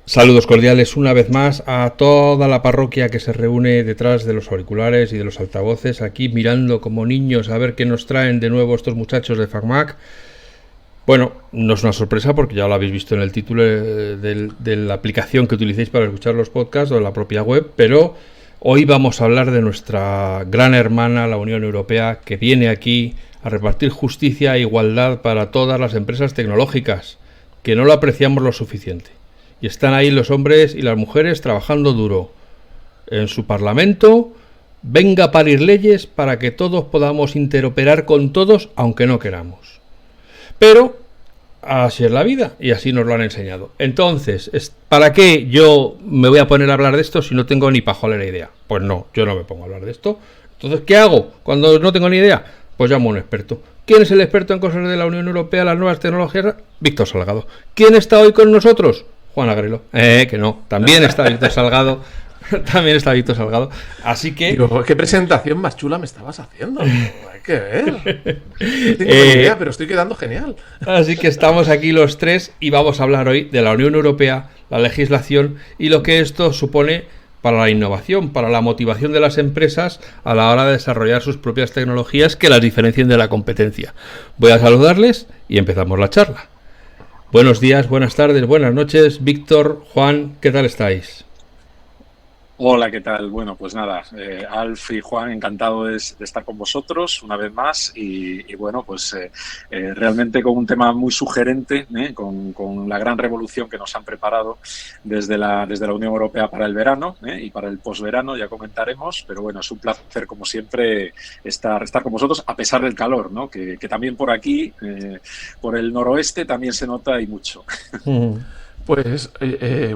Saludos cordiales una vez más a toda la parroquia que se reúne detrás de los auriculares y de los altavoces, aquí mirando como niños a ver qué nos traen de nuevo estos muchachos de FacMac. Bueno, no es una sorpresa porque ya lo habéis visto en el título de la aplicación que utilicéis para escuchar los podcasts o en la propia web, pero hoy vamos a hablar de nuestra gran hermana, la Unión Europea, que viene aquí a repartir justicia e igualdad para todas las empresas tecnológicas, que no lo apreciamos lo suficiente. Y están ahí los hombres y las mujeres trabajando duro en su parlamento. Venga a parir leyes para que todos podamos interoperar con todos, aunque no queramos. Pero así es la vida y así nos lo han enseñado. Entonces, ¿para qué yo me voy a poner a hablar de esto si no tengo ni pajolera idea? Pues no, yo no me pongo a hablar de esto. Entonces, ¿qué hago cuando no tengo ni idea? Pues llamo a un experto. ¿Quién es el experto en cosas de la Unión Europea, las nuevas tecnologías? Víctor Salgado. ¿Quién está hoy con nosotros? Juan Agrelo. Que no, también está Víctor Salgado. También está Víctor Salgado. Así que... Digo, ¿qué presentación más chula me estabas haciendo? Hay que ver. No tengo ni idea, pero estoy quedando genial. Así que estamos aquí los tres y vamos a hablar hoy de la Unión Europea, la legislación y lo que esto supone para la innovación, para la motivación de las empresas a la hora de desarrollar sus propias tecnologías que las diferencien de la competencia. Voy a saludarles y empezamos la charla. Buenos días, buenas tardes, buenas noches. Víctor, Juan, ¿qué tal estáis? Hola, ¿qué tal? Bueno, pues nada, Alf y Juan, encantado de estar con vosotros una vez más y bueno, pues realmente con un tema muy sugerente, con la gran revolución que nos han preparado desde la Unión Europea para el verano y para el posverano, ya comentaremos, pero bueno, es un placer como siempre estar con vosotros a pesar del calor, ¿no? Que también por aquí, por el noroeste, también se nota y mucho. Pues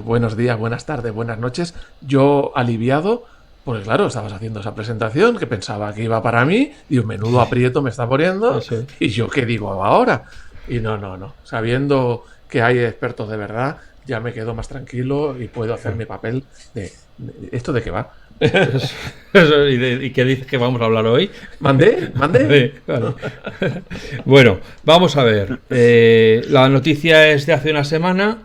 buenos días, buenas tardes, buenas noches. Yo aliviado, porque claro, estabas haciendo esa presentación que pensaba que iba para mí, digo, menudo aprieto me está poniendo, Sí. y yo qué digo ahora. Y no. Sabiendo que hay expertos de verdad, ya me quedo más tranquilo y puedo hacer mi papel de ¿esto de qué va? ¿Y qué dices que vamos a hablar hoy? ¿Mandé? Sí, vale. Bueno, vamos a ver. La noticia es de hace una semana.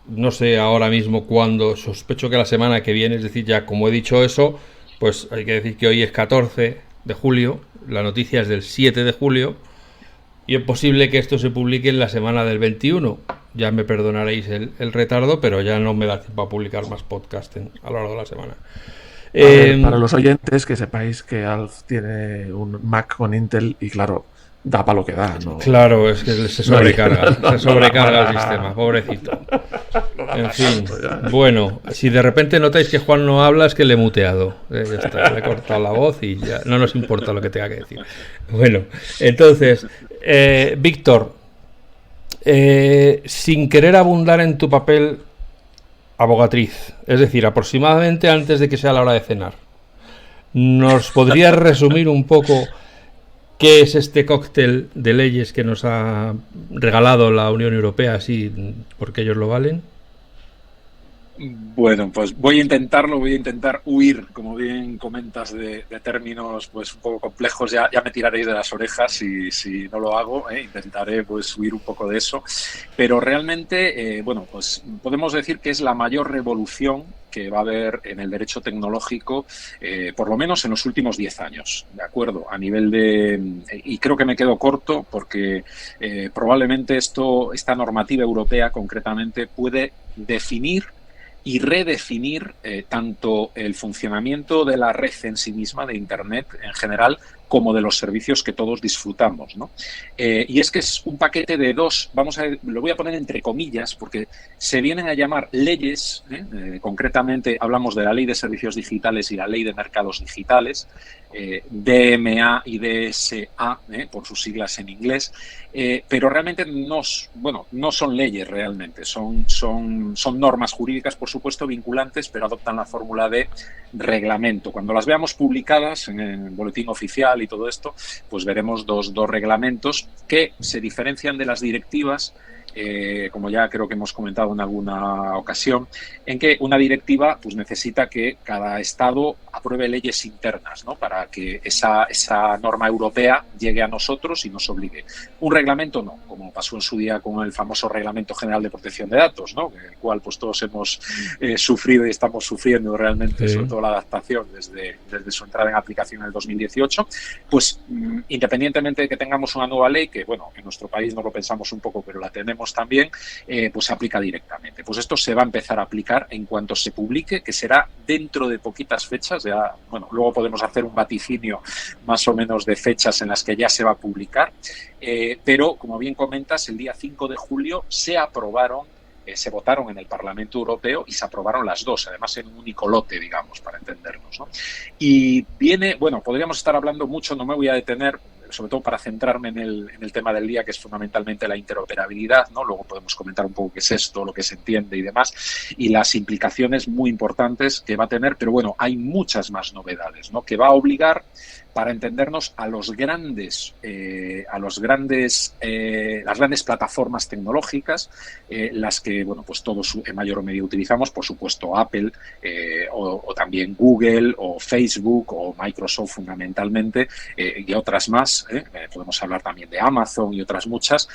No sé ahora mismo cuándo, sospecho que la semana que viene, es decir, ya como he dicho eso, pues hay que decir que hoy es 14 de julio, la noticia es del 7 de julio, y es posible que esto se publique en la semana del 21. Ya me perdonaréis el retardo, pero ya no me da tiempo a publicar más podcast a lo largo de la semana. Para los oyentes, que sepáis que Alf tiene un Mac con Intel y claro, da para lo que da, ¿no? Claro, es que se sobrecarga, el sistema, pobrecito. En fin, bueno, si de repente notáis que Juan no habla, es que le he muteado. Ya está, le he cortado la voz y ya no nos importa lo que tenga que decir. Bueno, entonces, Víctor, sin querer abundar en tu papel abogatriz, es decir, aproximadamente antes de que sea la hora de cenar, ¿nos podrías resumir un poco qué es este cóctel de leyes que nos ha regalado la Unión Europea, así porque ellos lo valen? Bueno, pues voy a intentar huir, como bien comentas, de términos pues un poco complejos. Ya me tiraréis de las orejas si no lo hago. Intentaré pues huir un poco de eso. Pero realmente, bueno, pues podemos decir que es la mayor revolución que va a haber en el derecho tecnológico, por lo menos en los últimos 10 años, ¿de acuerdo? A nivel de... Y creo que me quedo corto porque probablemente esta normativa europea concretamente puede definir y redefinir tanto el funcionamiento de la red en sí misma, de Internet en general, como de los servicios que todos disfrutamos, ¿no? Y es que es un paquete de dos, lo voy a poner entre comillas, porque se vienen a llamar leyes, concretamente hablamos de la Ley de Servicios Digitales y la Ley de Mercados Digitales, DMA y DSA, por sus siglas en inglés, pero realmente no son leyes realmente, son normas jurídicas, por supuesto, vinculantes, pero adoptan la fórmula de reglamento. Cuando las veamos publicadas en el boletín oficial y todo esto, pues veremos dos reglamentos que se diferencian de las directivas como ya creo que hemos comentado en alguna ocasión, en que una directiva pues necesita que cada Estado apruebe leyes internas, ¿no? Para que esa norma europea llegue a nosotros y nos obligue. Un reglamento no, como pasó en su día con el famoso Reglamento General de Protección de Datos, ¿no? El cual pues todos hemos sufrido y estamos sufriendo realmente, sobre todo la adaptación desde su entrada en aplicación en el 2018. Pues independientemente de que tengamos una nueva ley, que bueno, en nuestro país no lo pensamos un poco, pero la tenemos también, pues se aplica directamente. Pues esto se va a empezar a aplicar en cuanto se publique, que será dentro de poquitas fechas. Ya, bueno, luego podemos hacer un vaticinio más o menos de fechas en las que ya se va a publicar, pero como bien comentas, el día 5 de julio se votaron en el Parlamento Europeo y se aprobaron las dos, además en un único lote, digamos, para entendernos, ¿no? Y viene, bueno, podríamos estar hablando mucho, no me voy a detener, sobre todo para centrarme en el tema del día, que es fundamentalmente la interoperabilidad, ¿no? Luego podemos comentar un poco qué es esto, lo que se entiende y demás, y las implicaciones muy importantes que va a tener, pero bueno, hay muchas más novedades, ¿no? Que va a obligar, para entendernos, a las grandes plataformas tecnológicas, las que, bueno, pues todos en mayor o medio utilizamos, por supuesto Apple, o también Google, o Facebook, o Microsoft fundamentalmente, y otras más, podemos hablar también de Amazon y otras muchas,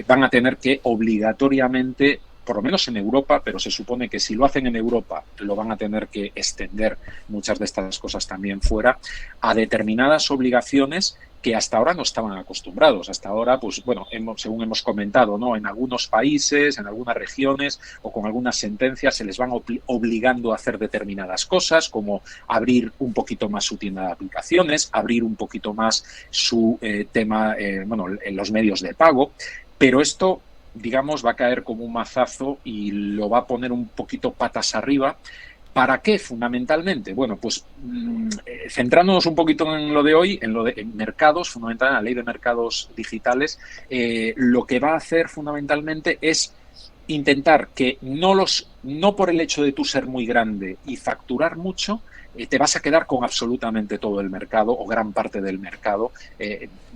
van a tener que obligatoriamente, por lo menos en Europa, pero se supone que si lo hacen en Europa lo van a tener que extender muchas de estas cosas también fuera, a determinadas obligaciones que hasta ahora no estaban acostumbrados. Hasta ahora, pues bueno, según hemos comentado, ¿no? En algunos países, en algunas regiones o con algunas sentencias se les van obligando a hacer determinadas cosas, como abrir un poquito más su tienda de aplicaciones, abrir un poquito más su tema, en los medios de pago, pero esto, digamos, va a caer como un mazazo y lo va a poner un poquito patas arriba. ¿Para qué, fundamentalmente? Bueno, pues centrándonos un poquito en lo de hoy, en lo de mercados, fundamentalmente en la ley de mercados digitales, lo que va a hacer fundamentalmente es intentar que no por el hecho de tú ser muy grande y facturar mucho, te vas a quedar con absolutamente todo el mercado o gran parte del mercado,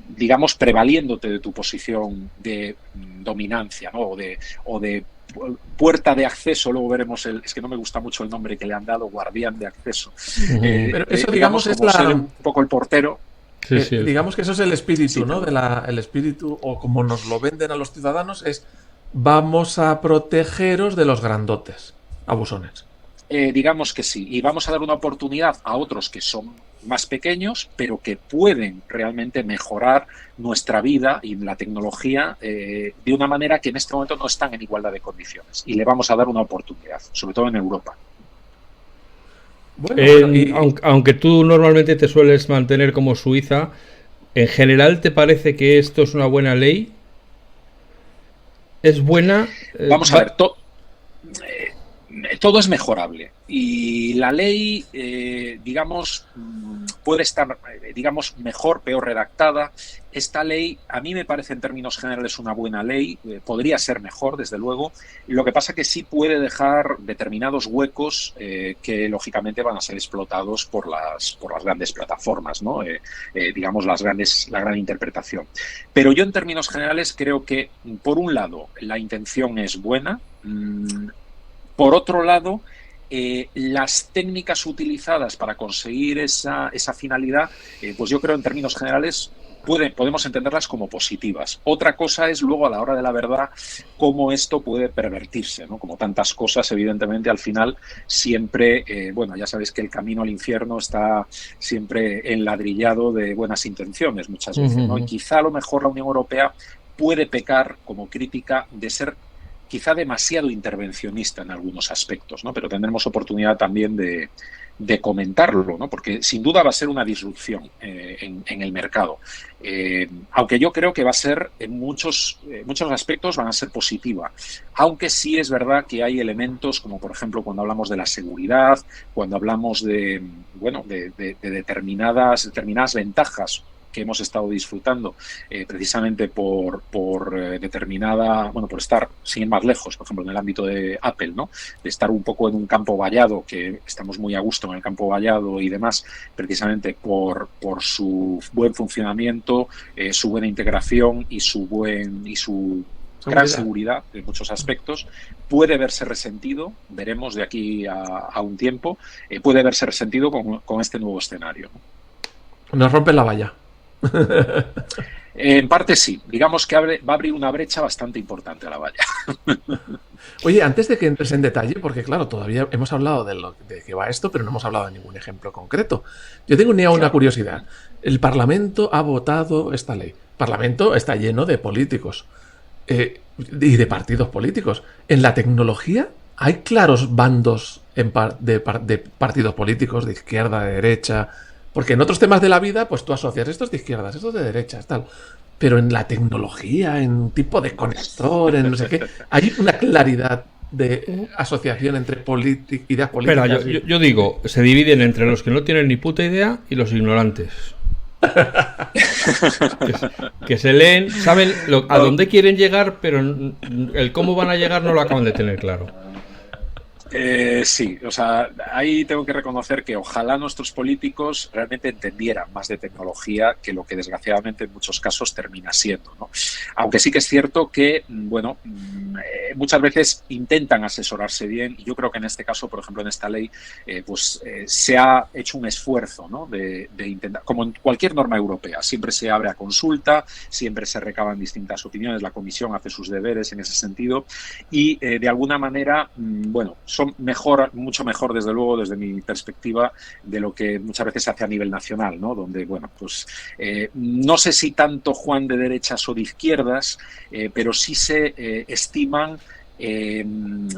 digamos, prevaliéndote de tu posición de dominancia, ¿no? o de puerta de acceso. Luego veremos es que no me gusta mucho el nombre que le han dado, guardián de acceso. Pero eso, digamos, es ser un poco el portero. Sí. Digamos que eso es el espíritu, ¿no? El espíritu, o como nos lo venden a los ciudadanos, es: vamos a protegeros de los grandotes, abusones. Digamos que sí, y vamos a dar una oportunidad a otros que son más pequeños, pero que pueden realmente mejorar nuestra vida y la tecnología de una manera que en este momento no están en igualdad de condiciones, y le vamos a dar una oportunidad, sobre todo en Europa. Bueno, aunque tú normalmente te sueles mantener como Suiza, ¿en general te parece que esto es una buena ley? ¿Es buena? Vamos a ver, todo es mejorable, y la ley, digamos, puede estar, digamos, mejor, peor redactada. Esta ley, a mí me parece en términos generales una buena ley, podría ser mejor, desde luego. Lo que pasa que sí puede dejar determinados huecos que lógicamente van a ser explotados por las grandes plataformas, ¿no? Digamos, la gran interpretación. Pero yo en términos generales creo que, por un lado, la intención es buena. Por otro lado, las técnicas utilizadas para conseguir esa finalidad, pues yo creo en términos generales podemos entenderlas como positivas. Otra cosa es luego, a la hora de la verdad, cómo esto puede pervertirse, ¿no? Como tantas cosas, evidentemente, al final siempre, bueno, ya sabéis que el camino al infierno está siempre enladrillado de buenas intenciones muchas veces, ¿no? Y quizá a lo mejor la Unión Europea puede pecar, como crítica, de ser quizá demasiado intervencionista en algunos aspectos, ¿no? Pero tendremos oportunidad también de comentarlo, ¿no? Porque sin duda va a ser una disrupción en el mercado. Aunque yo creo que va a ser, en muchos aspectos, van a ser positiva. Aunque sí es verdad que hay elementos, como por ejemplo cuando hablamos de la seguridad, cuando hablamos de determinadas ventajas que hemos estado disfrutando precisamente por determinada, bueno, por estar, sin ir más lejos, por ejemplo, en el ámbito de Apple, ¿no? De estar un poco en un campo vallado, que estamos muy a gusto en el campo vallado y demás, precisamente por su buen funcionamiento, su buena integración y su gran seguridad en muchos aspectos, puede verse resentido, veremos de aquí a un tiempo, puede verse resentido con este nuevo escenario. Nos rompe la valla. En parte sí, digamos que va a abrir una brecha bastante importante a la valla. Oye, antes de que entres en detalle, porque claro, todavía hemos hablado de qué va esto, pero no hemos hablado de ningún ejemplo concreto. Yo tengo una curiosidad. El Parlamento ha votado esta ley. El Parlamento está lleno de políticos y de partidos políticos. En la tecnología hay claros bandos de partidos políticos, de izquierda, de derecha. Porque en otros temas de la vida, pues tú asocias estos de izquierdas, estos de derechas, tal. Pero en la tecnología, en tipo de conector, en no sé qué, hay una claridad de asociación entre ideas políticas. Espera, yo digo, se dividen entre los que no tienen ni puta idea y los ignorantes. que se leen, saben a dónde quieren llegar, pero el cómo van a llegar no lo acaban de tener claro. Sí, o sea, ahí tengo que reconocer que ojalá nuestros políticos realmente entendieran más de tecnología que lo que desgraciadamente en muchos casos termina siendo, ¿no? Aunque sí que es cierto que, bueno, muchas veces intentan asesorarse bien y yo creo que en este caso, por ejemplo, en esta ley, se ha hecho un esfuerzo, ¿no? de intentar, como en cualquier norma europea, siempre se abre a consulta, siempre se recaban distintas opiniones, la Comisión hace sus deberes en ese sentido y de alguna manera, bueno, son mucho mejor, desde luego, desde mi perspectiva, de lo que muchas veces se hace a nivel nacional, ¿no? Donde, bueno, pues no sé si tanto, Juan, de derechas o de izquierdas, pero sí se estiman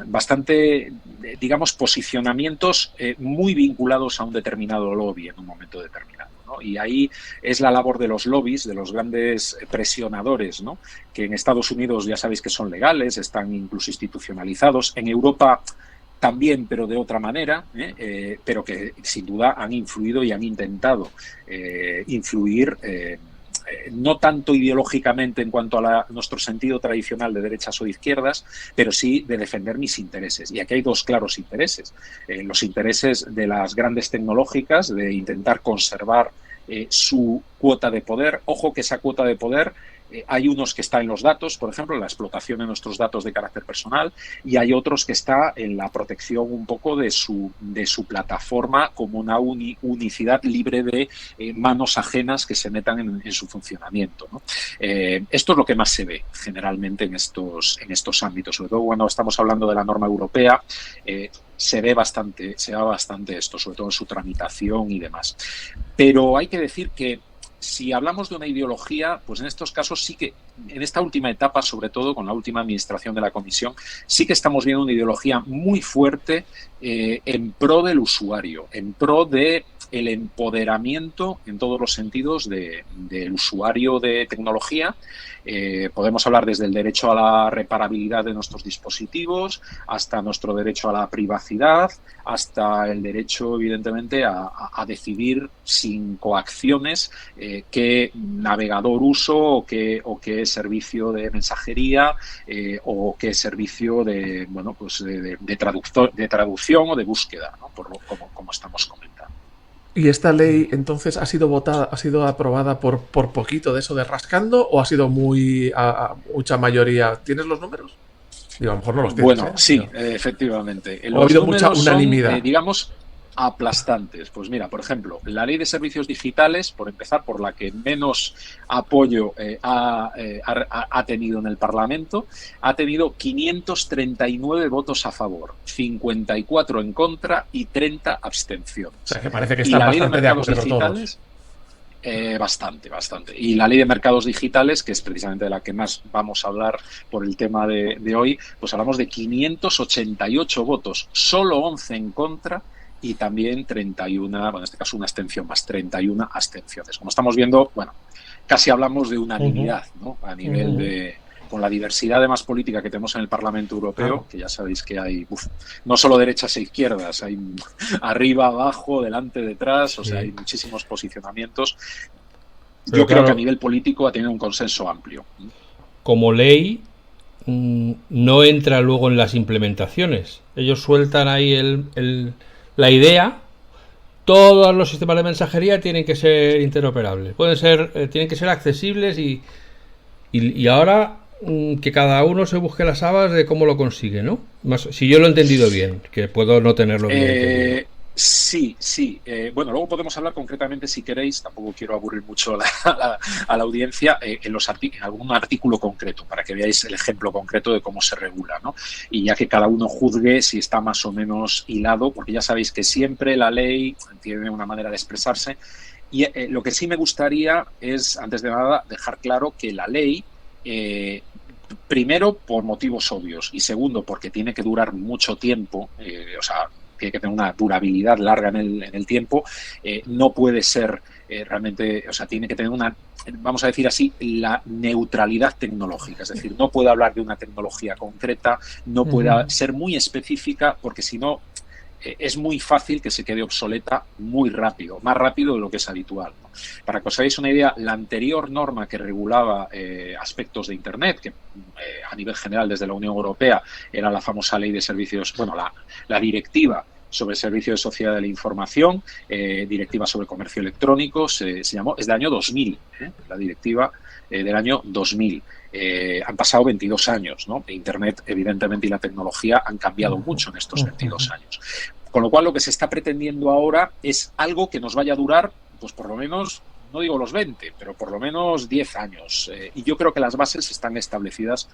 bastante, digamos, posicionamientos muy vinculados a un determinado lobby en un momento determinado. Y ahí es la labor de los lobbies, de los grandes presionadores, ¿no? Que en Estados Unidos ya sabéis que son legales, están incluso institucionalizados. En Europa también, pero de otra manera, pero que sin duda han influido y han intentado influir, no tanto ideológicamente en cuanto a nuestro sentido tradicional de derechas o de izquierdas, pero sí de defender mis intereses. Y aquí hay dos claros intereses. Los intereses de las grandes tecnológicas, de intentar conservar su cuota de poder. Ojo que esa cuota de poder, hay unos que está en los datos, por ejemplo, en la explotación de nuestros datos de carácter personal, y hay otros que está en la protección un poco de su plataforma como una unicidad libre de manos ajenas que se metan en su funcionamiento, ¿no? Esto es lo que más se ve generalmente en estos ámbitos, sobre todo cuando estamos hablando de la norma europea. Se ve bastante esto, sobre todo en su tramitación y demás. Pero hay que decir que si hablamos de una ideología, pues en estos casos sí que, en esta última etapa, sobre todo con la última administración de la Comisión, sí que estamos viendo una ideología muy fuerte en pro del usuario, en pro de el empoderamiento en todos los sentidos del usuario de tecnología. Podemos hablar desde el derecho a la reparabilidad de nuestros dispositivos, hasta nuestro derecho a la privacidad, hasta el derecho, evidentemente, a decidir sin coacciones qué navegador uso o qué servicio de mensajería o qué servicio de traducción o de búsqueda, ¿no? Como estamos comentando. ¿Y esta ley entonces ha sido votada, ha sido aprobada por poquito de eso de rascando o ha sido mucha mayoría? ¿Tienes los números? Digo, a lo mejor no los tienes. Bueno, sí, efectivamente. ¿O ha habido mucha unanimidad? Son, digamos, aplastantes. Pues mira, por ejemplo, la ley de servicios digitales, por empezar, por la que menos apoyo ha tenido en el Parlamento, ha tenido 539 votos a favor, 54 en contra y 30 abstenciones. O sea, que parece que están bastante de acuerdo todos. Bastante. Y la ley de mercados digitales, que es precisamente de la que más vamos a hablar por el tema de hoy, pues hablamos de 588 votos, solo 11 en contra y también 31, bueno, en este caso una abstención más, 31 abstenciones. Como estamos viendo, bueno, casi hablamos de unanimidad, ¿no? A nivel de, con la diversidad además política que tenemos en el Parlamento Europeo, que ya sabéis que hay, no solo derechas e izquierdas, hay arriba, abajo, delante, detrás, o sea, hay muchísimos posicionamientos. Pero yo creo que a nivel político ha tenido un consenso amplio. Como ley, no entra luego en las implementaciones. Ellos sueltan ahí la idea. Todos los sistemas de mensajería tienen que ser interoperables, tienen que ser accesibles y ahora que cada uno se busque las habas de cómo lo consigue, ¿no? Más, si yo lo he entendido bien, que puedo no tenerlo bien entendido. Sí, sí. Bueno, luego podemos hablar concretamente, si queréis, tampoco quiero aburrir mucho a la audiencia, en algún artículo concreto, para que veáis el ejemplo concreto de cómo se regula, ¿no? Y ya que cada uno juzgue si está más o menos hilado, porque ya sabéis que siempre la ley tiene una manera de expresarse. Y lo que sí me gustaría es, antes de nada, dejar claro que la ley, primero, por motivos obvios, y segundo, porque tiene que durar mucho tiempo, o sea, tiene que tener una durabilidad larga en el tiempo, no puede ser realmente, o sea, tiene que tener una, vamos a decir así, la neutralidad tecnológica, es decir, no puede hablar de una tecnología concreta, no puede ser muy específica, porque si no, es muy fácil que se quede obsoleta muy rápido, más rápido de lo que es habitual, ¿no? Para que os hagáis una idea, la anterior norma que regulaba aspectos de Internet, que a nivel general desde la Unión Europea era la famosa ley de servicios, bueno, la directiva sobre servicios de sociedad de la información, directiva sobre comercio electrónico, se llamó, es del año 2000, la directiva del año 2000. Han pasado 22 años, ¿no? Internet, evidentemente, y la tecnología han cambiado mucho en estos 22 años. Con lo cual, lo que se está pretendiendo ahora es algo que nos vaya a durar, pues por lo menos, no digo los 20, pero por lo menos 10 años. Y yo creo que las bases están establecidas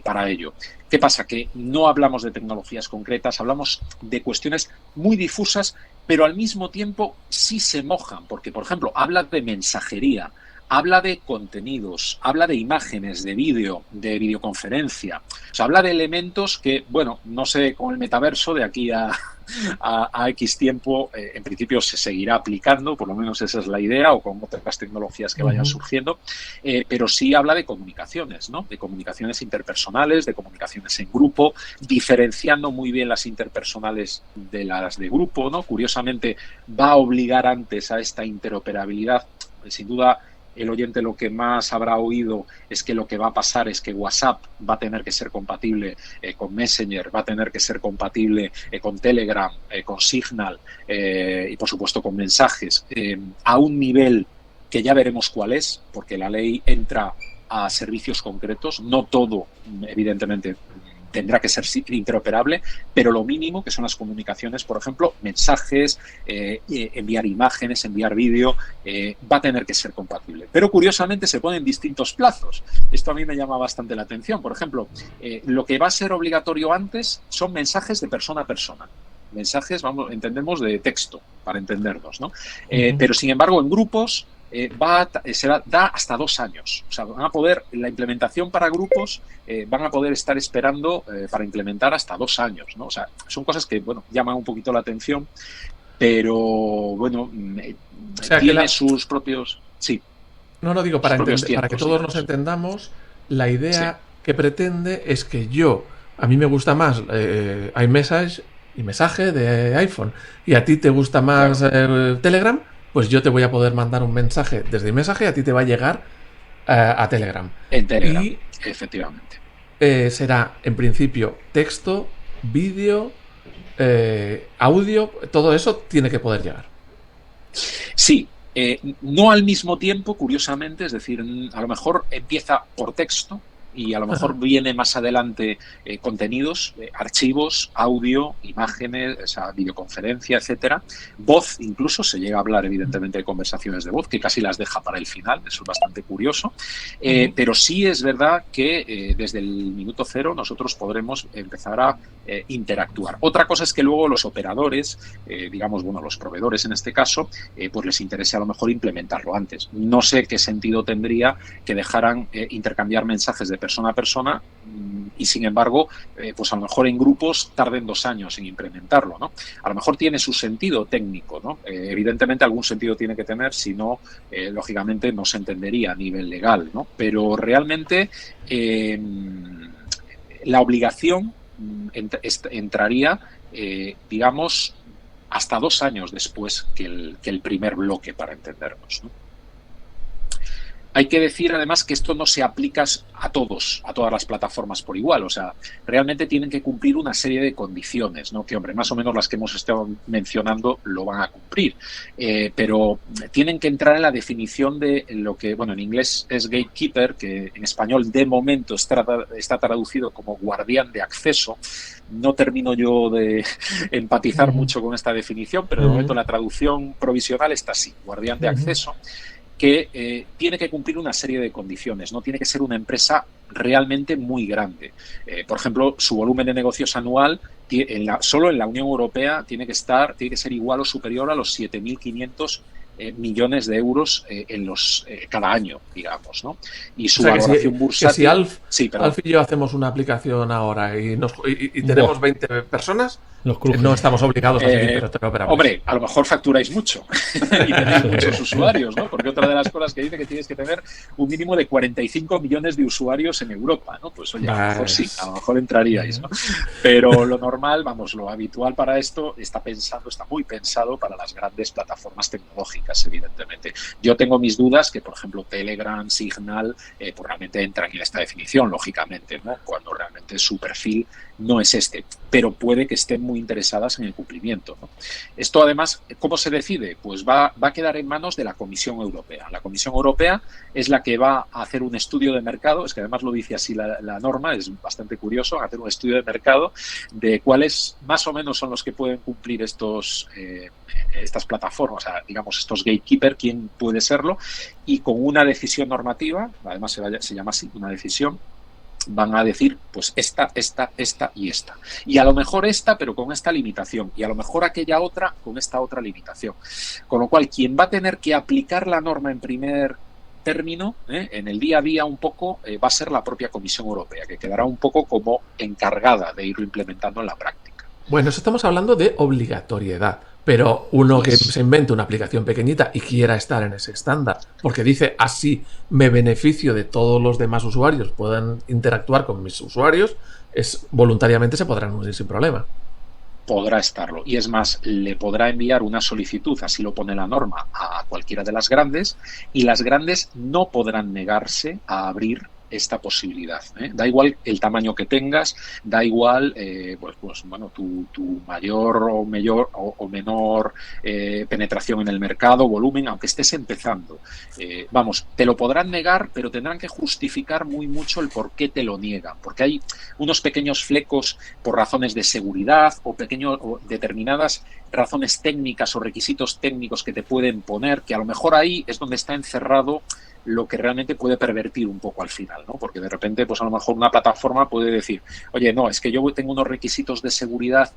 para ello. ¿Qué pasa? Que no hablamos de tecnologías concretas, hablamos de cuestiones muy difusas, pero al mismo tiempo sí se mojan, porque, por ejemplo, habla de mensajería, habla de contenidos, habla de imágenes, de vídeo, de videoconferencia. O sea, habla de elementos que, bueno, no sé, con el metaverso de aquí a X tiempo, en principio se seguirá aplicando, por lo menos esa es la idea, o con otras tecnologías que vayan surgiendo, pero sí habla de comunicaciones, ¿no? De comunicaciones interpersonales, de comunicaciones en grupo, diferenciando muy bien las interpersonales de las de grupo, ¿no? Curiosamente, va a obligar antes a esta interoperabilidad, sin duda. El oyente lo que más habrá oído es que lo que va a pasar es que WhatsApp va a tener que ser compatible con Messenger, va a tener que ser compatible con Telegram, con Signal y por supuesto con mensajes, a un nivel que ya veremos cuál es, porque la ley entra a servicios concretos, no todo evidentemente tendrá que ser interoperable, pero lo mínimo, que son las comunicaciones, por ejemplo, mensajes, enviar imágenes, enviar vídeo, va a tener que ser compatible. Pero curiosamente se ponen distintos plazos. Esto a mí me llama bastante la atención. Por ejemplo, lo que va a ser obligatorio antes son mensajes de persona a persona. Mensajes, vamos, entendemos, de texto, para entendernos, ¿no? Pero sin embargo, en grupos da hasta 2 años. O sea, van a poder, la implementación para grupos, van a poder estar esperando para implementar hasta 2 años, ¿no? O sea, son cosas que, bueno, llaman un poquito la atención, pero, bueno, o sea, tiene sus propios... Sí. No lo digo para que todos nos entendamos. La idea que pretende es que a mí me gusta más iMessage y mensaje de iPhone, y a ti te gusta más Telegram, pues yo te voy a poder mandar un mensaje desde iMessage y a ti te va a llegar a Telegram. En Telegram, y, efectivamente. Será, en principio, texto, vídeo, audio, todo eso tiene que poder llegar. Sí, no al mismo tiempo, curiosamente, es decir, a lo mejor empieza por texto y a lo mejor viene más adelante contenidos, archivos, audio, imágenes, o sea, videoconferencia, etcétera. Voz, incluso, se llega a hablar evidentemente de conversaciones de voz, que casi las deja para el final, eso es bastante curioso. Pero sí es verdad que desde el minuto cero nosotros podremos empezar a interactuar. Otra cosa es que luego los operadores, digamos, bueno, los proveedores en este caso, pues les interese a lo mejor implementarlo antes. No sé qué sentido tendría que dejaran intercambiar mensajes de persona a persona y sin embargo, pues a lo mejor en grupos tarden 2 años en implementarlo, ¿no? A lo mejor tiene su sentido técnico, ¿no? Evidentemente algún sentido tiene que tener, si no, lógicamente no se entendería a nivel legal, ¿no? Pero realmente la obligación entraría, digamos, hasta 2 años después que el primer bloque, para entendernos, ¿no? Hay que decir además que esto no se aplica a todas las plataformas por igual. O sea, realmente tienen que cumplir una serie de condiciones, ¿no? Que, hombre, más o menos las que hemos estado mencionando lo van a cumplir. Pero tienen que entrar en la definición de lo que, bueno, en inglés es gatekeeper, que en español de momento está traducido como guardián de acceso. No termino yo de empatizar mucho con esta definición, pero de momento la traducción provisional está así, guardián de acceso, que tiene que cumplir una serie de condiciones, no tiene que ser una empresa realmente muy grande. Por ejemplo, su volumen de negocios anual solo en la Unión Europea tiene que ser igual o superior a los 7.500 millones de euros cada año, digamos, ¿no? Y su valoración bursátil... Si Alf y yo hacemos una aplicación ahora y tenemos 20 personas, no estamos obligados a seguir, pero te operamos. Hombre, a lo mejor facturáis mucho y tenéis muchos usuarios, ¿no? Porque otra de las cosas que dice que tienes que tener un mínimo de 45 millones de usuarios en Europa, ¿no? Pues oye, a lo mejor sí, a lo mejor entraríais, ¿no? Pero lo normal, vamos, lo habitual para esto está muy pensado para las grandes plataformas tecnológicas, evidentemente. Yo tengo mis dudas que, por ejemplo, Telegram, Signal, pues realmente entran en esta definición, lógicamente, ¿no? Cuando realmente su perfil no es este, pero puede que estén muy interesadas en el cumplimiento, ¿no? Esto, además, ¿cómo se decide? Pues va a quedar en manos de la Comisión Europea. La Comisión Europea es la que va a hacer un estudio de mercado, es que además lo dice así la norma, es bastante curioso, hacer un estudio de mercado de cuáles más o menos son los que pueden cumplir estas plataformas, o sea, digamos, estos gatekeeper, quién puede serlo, y con una decisión normativa, además se llama así, una decisión, van a decir, pues esta y esta. Y a lo mejor esta, pero con esta limitación. Y a lo mejor aquella otra con esta otra limitación. Con lo cual, quien va a tener que aplicar la norma en primer término, en el día a día un poco, va a ser la propia Comisión Europea, que quedará un poco como encargada de irlo implementando en la práctica. Bueno, eso estamos hablando de obligatoriedad. Pero uno que se invente una aplicación pequeñita y quiera estar en ese estándar, porque dice, así me beneficio de todos los demás usuarios, puedan interactuar con mis usuarios, voluntariamente se podrán unir sin problema. Podrá estarlo. Y es más, le podrá enviar una solicitud, así lo pone la norma, a cualquiera de las grandes, y las grandes no podrán negarse a abrir esta posibilidad, ¿eh? Da igual el tamaño que tengas, da igual tu mayor o menor penetración en el mercado, volumen, aunque estés empezando. Te lo podrán negar, pero tendrán que justificar muy mucho el por qué te lo niegan, porque hay unos pequeños flecos por razones de seguridad o determinadas razones técnicas o requisitos técnicos que te pueden poner, que a lo mejor ahí es donde está encerrado lo que realmente puede pervertir un poco al final, ¿no? Porque de repente, pues a lo mejor una plataforma puede decir, oye, no, es que yo tengo unos requisitos de seguridad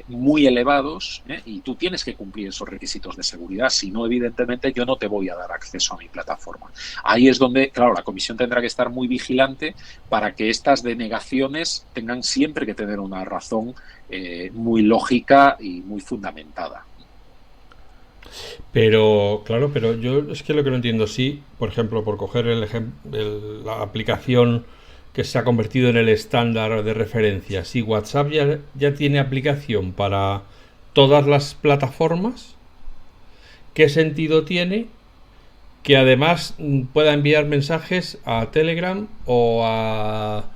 muy elevados, y tú tienes que cumplir esos requisitos de seguridad, si no, evidentemente yo no te voy a dar acceso a mi plataforma. Ahí es donde, claro, la comisión tendrá que estar muy vigilante para que estas denegaciones tengan siempre que tener una razón muy lógica y muy fundamentada. Pero, claro, pero yo es que lo que no entiendo, sí, por ejemplo, por coger la aplicación que se ha convertido en el estándar de referencia, si WhatsApp ya tiene aplicación para todas las plataformas, ¿qué sentido tiene que además pueda enviar mensajes a Telegram o a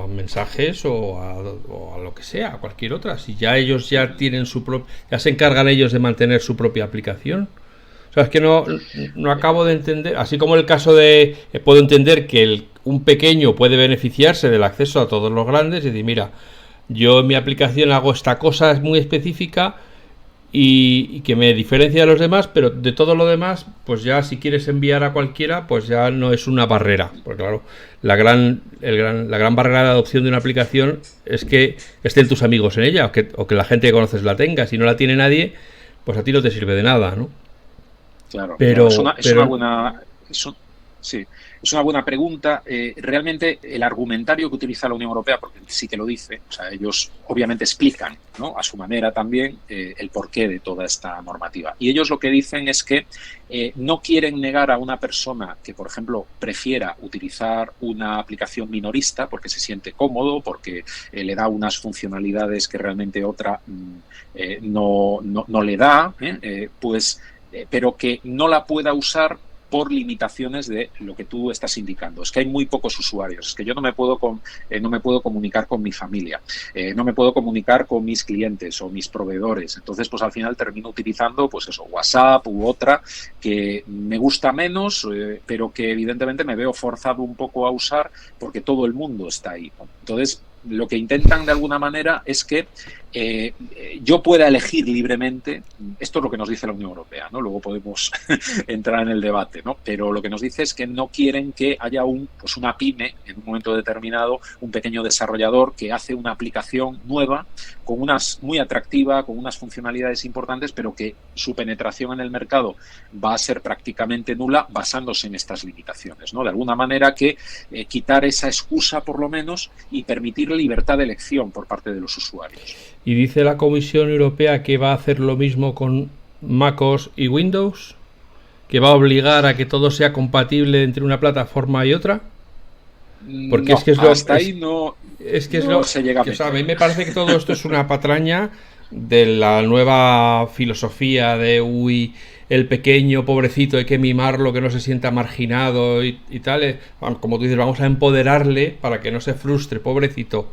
mensajes o a lo que sea, a cualquier otra? Si ya ellos ya tienen ya se encargan ellos de mantener su propia aplicación. O sea, es que no acabo de entender, así como el caso de, puedo entender que un pequeño puede beneficiarse del acceso a todos los grandes y decir, mira, yo en mi aplicación hago esta cosa muy específica y que me diferencia de los demás, pero de todo lo demás, pues ya si quieres enviar a cualquiera, pues ya no es una barrera, porque claro, la gran barrera de adopción de una aplicación es que estén tus amigos en ella, o que la gente que conoces la tenga. Si no la tiene nadie, pues a ti no te sirve de nada, ¿no? Claro, pero es una buena... Sí, es una buena pregunta. Realmente el argumentario que utiliza la Unión Europea, porque sí que lo dice, o sea, ellos obviamente explican, ¿no?, a su manera también el porqué de toda esta normativa. Y ellos lo que dicen es que no quieren negar a una persona que, por ejemplo, prefiera utilizar una aplicación minorista porque se siente cómodo, porque le da unas funcionalidades que realmente otra no le da, pero que no la pueda usar por limitaciones de lo que tú estás indicando. Es que hay muy pocos usuarios, es que yo no me puedo comunicar con mi familia, no me puedo comunicar con mis clientes o mis proveedores. Entonces, pues al final termino utilizando, pues eso, WhatsApp u otra que me gusta menos, pero que evidentemente me veo forzado un poco a usar porque todo el mundo está ahí, ¿no? Entonces, lo que intentan de alguna manera es que yo pueda elegir libremente. Esto es lo que nos dice la Unión Europea, ¿no? Luego podemos entrar en el debate, ¿no? Pero lo que nos dice es que no quieren que haya una pyme en un momento determinado, un pequeño desarrollador que hace una aplicación nueva, muy atractiva, con unas funcionalidades importantes, pero que su penetración en el mercado va a ser prácticamente nula basándose en estas limitaciones, ¿no? De alguna manera que quitar esa excusa por lo menos y permitir libertad de elección por parte de los usuarios. Y dice la Comisión Europea que va a hacer lo mismo con MacOS y Windows, que va a obligar a que todo sea compatible entre una plataforma y otra. Porque no, es que se llega a meter. A mí me parece que todo esto es una patraña de la nueva filosofía de el pequeño pobrecito hay que mimarlo, que no se sienta marginado y tal. Como tú dices, vamos a empoderarle para que no se frustre, pobrecito,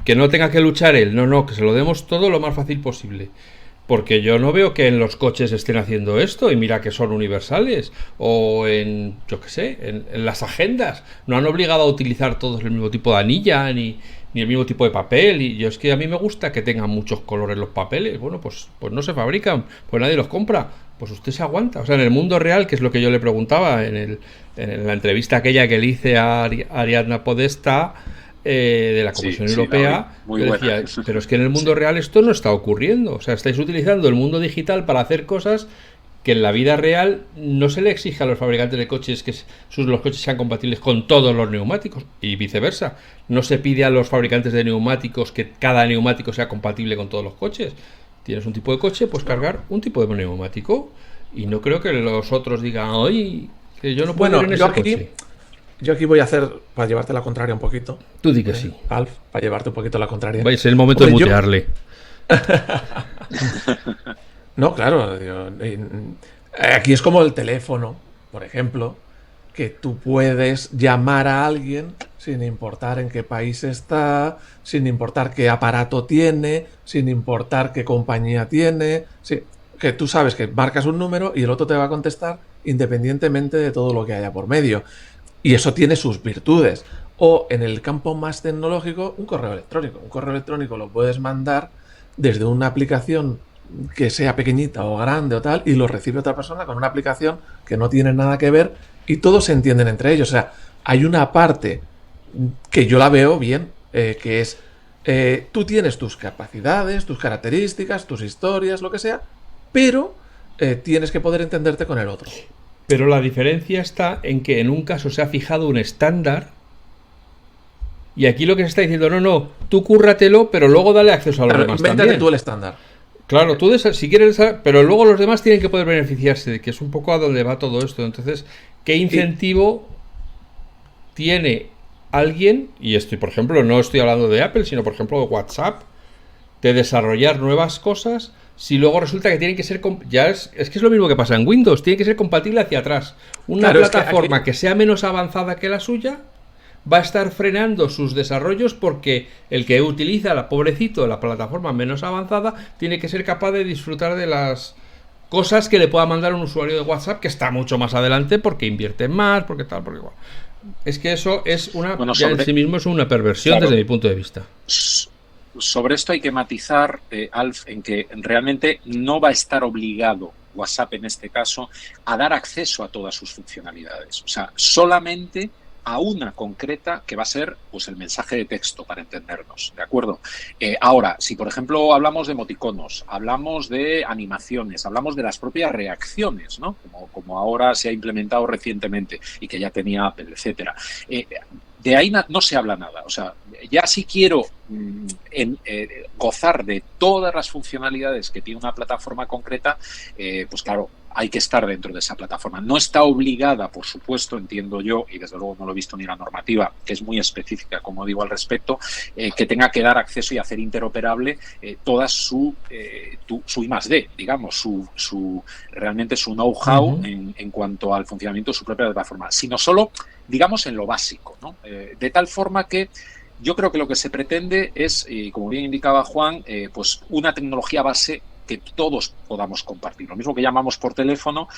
que no tenga que luchar él. No, que se lo demos todo lo más fácil posible. Porque yo no veo que en los coches estén haciendo esto, y mira que son universales, o en las agendas. No han obligado a utilizar todos el mismo tipo de anilla, ni el mismo tipo de papel. Y yo es que a mí me gusta que tengan muchos colores los papeles. Bueno, pues no se fabrican, pues nadie los compra. Pues usted se aguanta. O sea, en el mundo real, que es lo que yo le preguntaba en la entrevista aquella que le hice a Ariadna Podesta, de la Comisión Europea, muy yo decía, pero es que en el mundo real esto no está ocurriendo. O sea, estáis utilizando el mundo digital para hacer cosas que en la vida real no se le exige a los fabricantes de coches que los coches sean compatibles con todos los neumáticos, y viceversa. No se pide a los fabricantes de neumáticos que cada neumático sea compatible con todos los coches. Tienes un tipo de coche, pues cargar un tipo de neumático, y no creo que los otros digan, oye, que yo no puedo ir en ese coche. Yo aquí voy a hacer, para llevarte la contraria un poquito. Tú di que sí. Alf, para llevarte un poquito la contraria. Va a ser el momento de mutearle. No, claro. Aquí es como el teléfono, por ejemplo, que tú puedes llamar a alguien sin importar en qué país está, sin importar qué aparato tiene, sin importar qué compañía tiene. Sí, que tú sabes que marcas un número y el otro te va a contestar independientemente de todo lo que haya por medio. Y eso tiene sus virtudes. O en el campo más tecnológico, un correo electrónico. Un correo electrónico lo puedes mandar desde una aplicación que sea pequeñita o grande o tal, y lo recibe otra persona con una aplicación que no tiene nada que ver, y todos se entienden entre ellos. O sea, hay una parte que yo la veo bien, que es, tú tienes tus capacidades, tus características, tus historias, lo que sea, pero tienes que poder entenderte con el otro. Pero la diferencia está en que en un caso se ha fijado un estándar, y aquí lo que se está diciendo, no, tú cúrratelo, pero luego dale acceso a los demás también. Invéntate tú el estándar. Claro, tú si quieres, pero luego los demás tienen que poder beneficiarse, de que es un poco a donde va todo esto. Entonces, ¿qué incentivo tiene alguien, y estoy, por ejemplo, no estoy hablando de Apple, sino por ejemplo de WhatsApp, de desarrollar nuevas cosas, si luego resulta que tienen que ser, es que es lo mismo que pasa en Windows, tiene que ser compatible hacia atrás? Una plataforma que sea menos avanzada que la suya va a estar frenando sus desarrollos, porque el que utiliza, pobrecito, la plataforma menos avanzada, tiene que ser capaz de disfrutar de las cosas que le pueda mandar un usuario de WhatsApp que está mucho más adelante, porque invierte más, porque tal, porque igual. Es que eso es en sí mismo es una perversión, claro, desde mi punto de vista. Sobre esto hay que matizar, Alf, en que realmente no va a estar obligado WhatsApp, en este caso, a dar acceso a todas sus funcionalidades. O sea, solamente a una concreta, que va a ser pues el mensaje de texto, para entendernos, ¿de acuerdo? Ahora, si por ejemplo hablamos de emoticonos, hablamos de animaciones, hablamos de las propias reacciones, ¿no? Como ahora se ha implementado recientemente y que ya tenía Apple, etcétera. De ahí no se habla nada. O sea, ya si quiero gozar de todas las funcionalidades que tiene una plataforma concreta, pues claro, hay que estar dentro de esa plataforma. No está obligada, por supuesto, entiendo yo, y desde luego no lo he visto ni la normativa, que es muy específica, como digo, al respecto, que tenga que dar acceso y hacer interoperable toda su I+D, digamos, realmente su know-how en cuanto al funcionamiento de su propia plataforma, sino solo, digamos, en lo básico, ¿no? De tal forma que yo creo que lo que se pretende es, como bien indicaba Juan, pues una tecnología base que todos podamos compartir. Lo mismo que llamamos por teléfono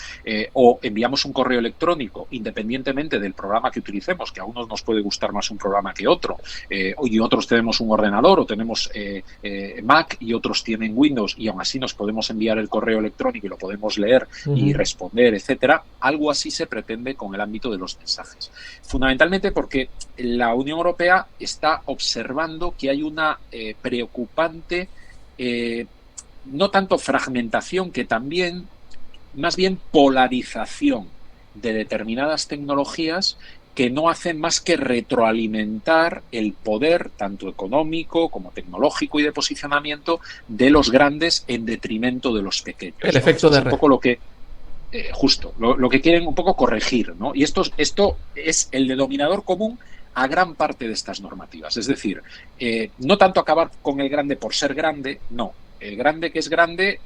o enviamos un correo electrónico, independientemente del programa que utilicemos, que a unos nos puede gustar más un programa que otro, y otros tenemos un ordenador o tenemos Mac y otros tienen Windows, y aún así nos podemos enviar el correo electrónico y lo podemos leer y responder, etcétera. Algo así se pretende con el ámbito de los mensajes. Fundamentalmente porque la Unión Europea está observando que hay una preocupante no tanto fragmentación, que también, más bien polarización de determinadas tecnologías que no hacen más que retroalimentar el poder, tanto económico como tecnológico y de posicionamiento, de los grandes en detrimento de los pequeños. El efecto de red. Un poco lo que, justo, lo que quieren un poco corregir, ¿no? Y esto es el denominador común a gran parte de estas normativas. Es decir, no tanto acabar con el grande por ser grande, no. El grande que es grande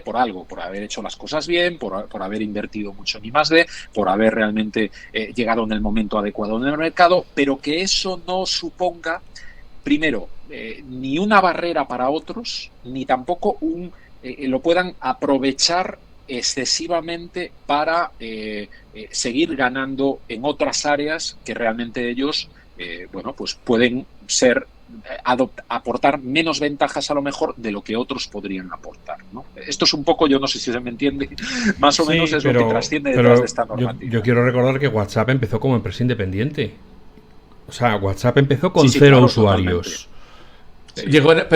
por algo, por haber hecho las cosas bien, por haber invertido mucho en I+D, por haber realmente llegado en el momento adecuado en el mercado, pero que eso no suponga, primero, ni una barrera para otros, ni tampoco lo puedan aprovechar excesivamente para seguir ganando en otras áreas que realmente ellos pues pueden ser aportar menos ventajas a lo mejor de lo que otros podrían aportar, ¿no? Esto es un poco, yo no sé si se me entiende, más o menos es lo que trasciende detrás de esta normativa. Yo quiero recordar que WhatsApp empezó como empresa independiente. O sea, WhatsApp empezó con cero usuarios. Llegó el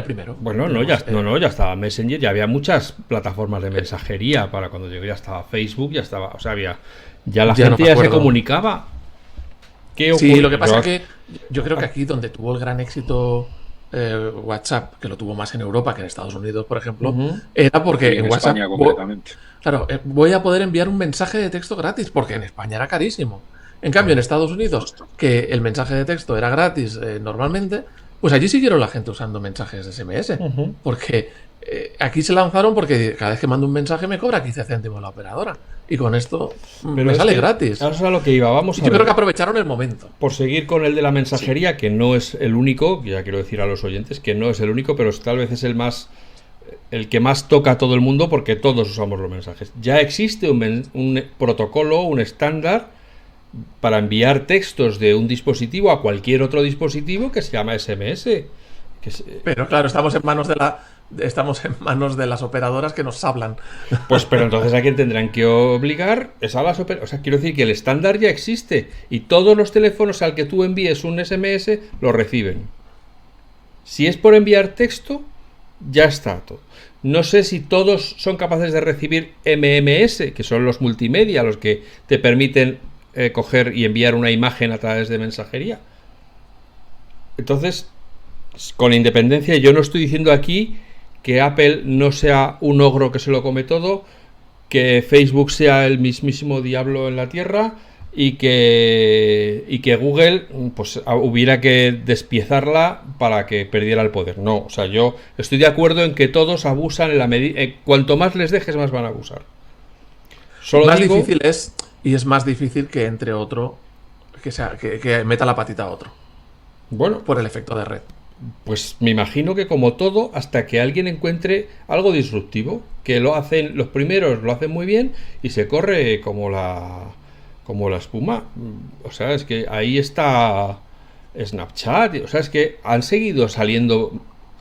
primero. Bueno, ya estaba Messenger, ya había muchas plataformas de mensajería para cuando llegó, ya estaba Facebook, ya estaba, o sea, la gente ya se comunicaba. Sí, lo que pasa es que yo creo que aquí donde tuvo el gran éxito WhatsApp, que lo tuvo más en Europa que en Estados Unidos, por ejemplo, era porque en WhatsApp España, completamente. Claro, voy a poder enviar un mensaje de texto gratis, porque en España era carísimo. En cambio, en Estados Unidos, que el mensaje de texto era gratis normalmente, pues allí siguieron la gente usando mensajes de SMS, porque aquí se lanzaron porque cada vez que mando un mensaje me cobra 15 céntimos la operadora. Y con esto me sale gratis. Eso es a lo que iba. Yo creo que aprovecharon el momento. Por seguir con el de la mensajería, que no es el único, ya quiero decir a los oyentes que no es el único, pero tal vez es el que más toca a todo el mundo, porque todos usamos los mensajes. Ya existe un protocolo, un estándar para enviar textos de un dispositivo a cualquier otro dispositivo que se llama SMS. Pero claro, estamos en manos de las operadoras que nos hablan. Pues pero entonces a quien tendrán que obligar es a las operadoras. O sea, quiero decir que el estándar ya existe y todos los teléfonos al que tú envíes un SMS lo reciben. Si es por enviar texto, ya está todo. No sé si todos son capaces de recibir MMS, que son los multimedia, los que te permiten coger y enviar una imagen a través de mensajería. Entonces, con independencia, yo no estoy diciendo aquí que Apple no sea un ogro que se lo come todo, que Facebook sea el mismísimo diablo en la tierra y que Google pues hubiera que despiezarla para que perdiera el poder. No, o sea, yo estoy de acuerdo en que todos abusan en la medida, cuanto más les dejes, más van a abusar. Difícil es, y es más difícil que entre otro, que meta la patita a otro. Bueno, por el efecto de red. Pues me imagino que como todo, hasta que alguien encuentre algo disruptivo, que los primeros lo hacen muy bien y se corre como la espuma. O sea, es que ahí está Snapchat, o sea, es que han seguido saliendo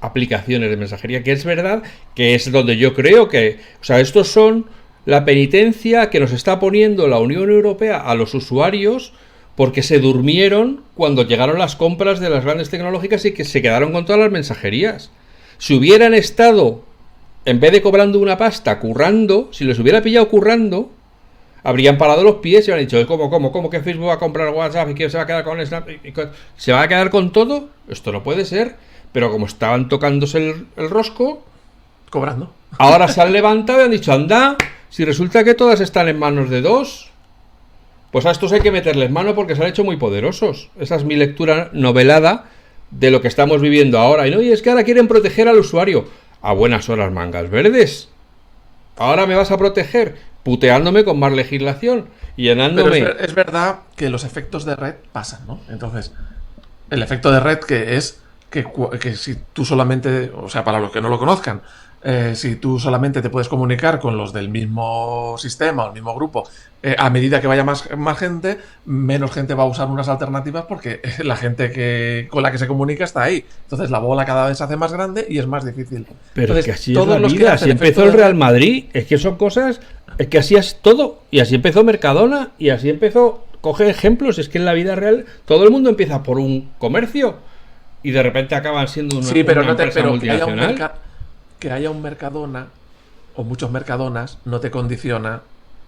aplicaciones de mensajería, que es verdad que es donde yo creo que, o sea, estos son la penitencia que nos está poniendo la Unión Europea a los usuarios, porque se durmieron cuando llegaron las compras de las grandes tecnológicas y que se quedaron con todas las mensajerías. Si hubieran estado, en vez de cobrando una pasta, currando, si les hubiera pillado currando, habrían parado los pies y habrían dicho, ¿cómo que Facebook va a comprar WhatsApp y que se va a quedar con Snap? ¿Se va a quedar con todo? Esto no puede ser. Pero como estaban tocándose el rosco... Cobrando. Ahora se han levantado y han dicho, anda, si resulta que todas están en manos de dos, pues a estos hay que meterles mano porque se han hecho muy poderosos. Esa es mi lectura novelada de lo que estamos viviendo ahora. Y no, y es que ahora quieren proteger al usuario. A buenas horas, mangas verdes. Ahora me vas a proteger puteándome con más legislación y llenándome. Pero es verdad que los efectos de red pasan, ¿no? Entonces, el efecto de red que es que si tú solamente, o sea, para los que no lo conozcan, si tú solamente te puedes comunicar con los del mismo sistema o el mismo grupo, a medida que vaya más gente, menos gente va a usar unas alternativas porque la gente con la que se comunica está ahí. Entonces la bola cada vez se hace más grande y es más difícil. Pero entonces, es que así es la vida. Así empezó el Real Madrid. Es que son cosas... Es que así es todo. Y así empezó Mercadona. Y así empezó... Coge ejemplos. Es que en la vida real todo el mundo empieza por un comercio. Y de repente acaban siendo una empresa multinacional. Que haya un Mercadona o muchos Mercadonas no te condiciona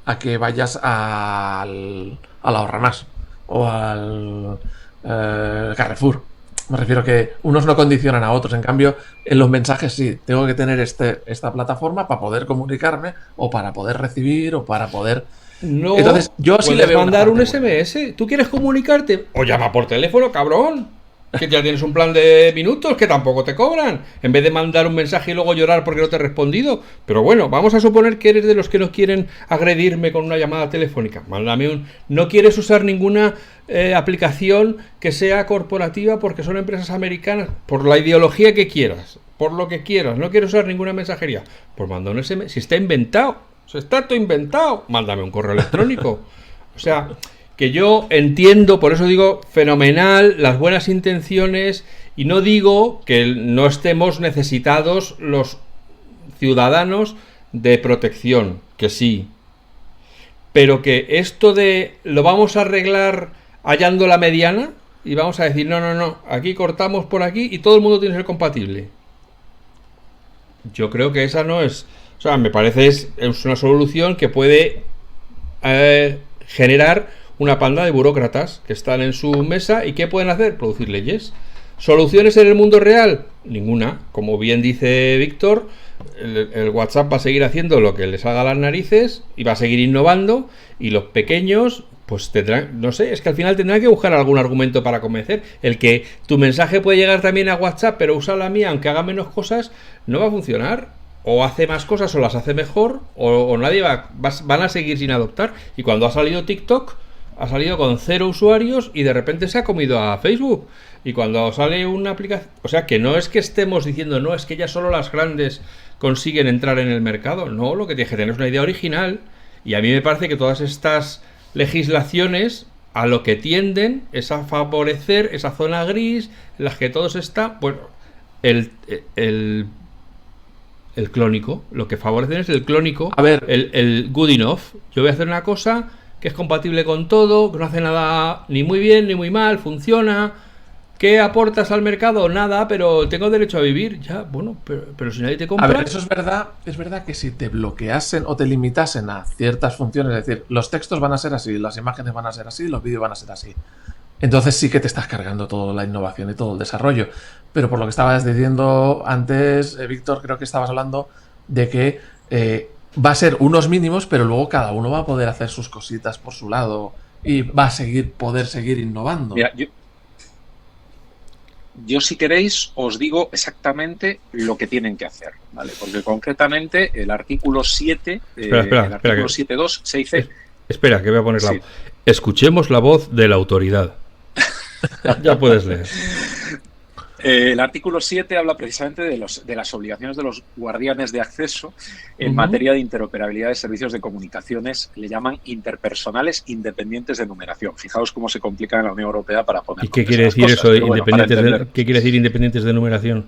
a que vayas al Ahorramás o al Carrefour. Me refiero a que unos no condicionan a otros. En cambio, en los mensajes sí, tengo que tener esta plataforma para poder comunicarme o para poder recibir o para poder... No, entonces yo sí le veo mandar un SMS. ¿Tú quieres comunicarte? O llama por teléfono, cabrón. Que ya tienes un plan de minutos que tampoco te cobran. En vez de mandar un mensaje y luego llorar porque no te he respondido. Pero bueno, vamos a suponer que eres de los que no quieren agredirme con una llamada telefónica. Mándame no quieres usar ninguna aplicación que sea corporativa porque son empresas americanas. Por la ideología que quieras. Por lo que quieras. No quieres usar ninguna mensajería. Pues manda un SMS. Si está inventado. Si está todo inventado. Mándame un correo electrónico. O sea... que yo entiendo, por eso digo, fenomenal, las buenas intenciones, y no digo que no estemos necesitados los ciudadanos de protección, que sí, pero que esto de lo vamos a arreglar hallando la mediana, y vamos a decir, no, aquí cortamos por aquí y todo el mundo tiene que ser compatible. Yo creo que esa no es, o sea, me parece es una solución que puede generar una panda de burócratas que están en su mesa y ¿qué pueden hacer? Producir leyes. ¿Soluciones en el mundo real? Ninguna. Como bien dice Víctor, el WhatsApp va a seguir haciendo lo que les haga las narices y va a seguir innovando y los pequeños pues tendrán, no sé, es que al final tendrán que buscar algún argumento para convencer. El que tu mensaje puede llegar también a WhatsApp pero usa la mía aunque haga menos cosas, no va a funcionar. O hace más cosas o las hace mejor o nadie van a seguir sin adoptar. Y cuando ha salido TikTok, ha salido con 0 usuarios y de repente se ha comido a Facebook. Y cuando sale una aplicación... O sea, que no es que estemos diciendo, no, es que ya solo las grandes consiguen entrar en el mercado. No, lo que tienes que tener es una idea original. Y a mí me parece que todas estas legislaciones a lo que tienden es a favorecer esa zona gris en la que todos está... Bueno, el clónico. Lo que favorecen es el clónico. A ver. El good enough. Yo voy a hacer una cosa... que es compatible con todo, que no hace nada ni muy bien ni muy mal, funciona. ¿Qué aportas al mercado? Nada, pero tengo derecho a vivir. Ya, bueno, pero si nadie te compra... A ver, eso es verdad que si te bloqueasen o te limitasen a ciertas funciones, es decir, los textos van a ser así, las imágenes van a ser así, los vídeos van a ser así. Entonces sí que te estás cargando toda la innovación y todo el desarrollo. Pero por lo que estabas diciendo antes, Víctor, creo que estabas hablando de que... va a ser unos mínimos, pero luego cada uno va a poder hacer sus cositas por su lado y va a poder seguir innovando. Mira, yo si queréis os digo exactamente lo que tienen que hacer, ¿vale? Porque concretamente el artículo 7, el artículo 7.2 se dice... Espera, que voy a poner la voz. Escuchemos la voz de la autoridad. Ya puedes leer. El artículo 7 habla precisamente de las obligaciones de los guardianes de acceso en materia de interoperabilidad de servicios de comunicaciones. Le llaman interpersonales independientes de numeración. Fijaos cómo se complica en la Unión Europea para poner... ¿Y qué quiere decir eso de independientes? ¿Qué quiere decir independientes de numeración?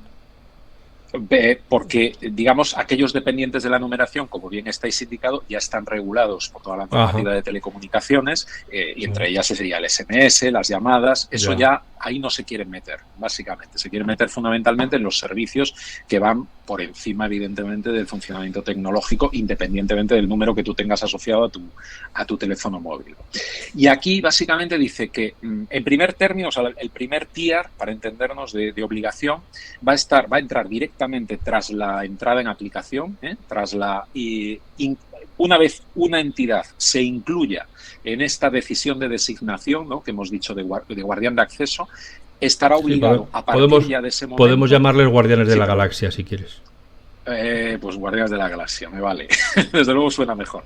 Porque, digamos, aquellos dependientes de la numeración, como bien estáis indicado, ya están regulados por toda la normativa de telecomunicaciones y entre ellas sería el SMS, las llamadas, eso ya ahí no se quieren meter, básicamente. Se quieren meter fundamentalmente en los servicios que van por encima, evidentemente, del funcionamiento tecnológico, independientemente del número que tú tengas asociado a tu teléfono móvil. Y aquí básicamente dice que en primer término, o sea, el primer tier, para entendernos, de obligación, va a entrar directamente tras la entrada en aplicación, una vez una entidad se incluya en esta decisión de designación, ¿no?, que hemos dicho de guardián de acceso, estará obligado a partir ya de ese momento... Podemos llamarles guardianes de la galaxia, si quieres. Pues guardianes de la galaxia, me vale. Desde luego suena mejor.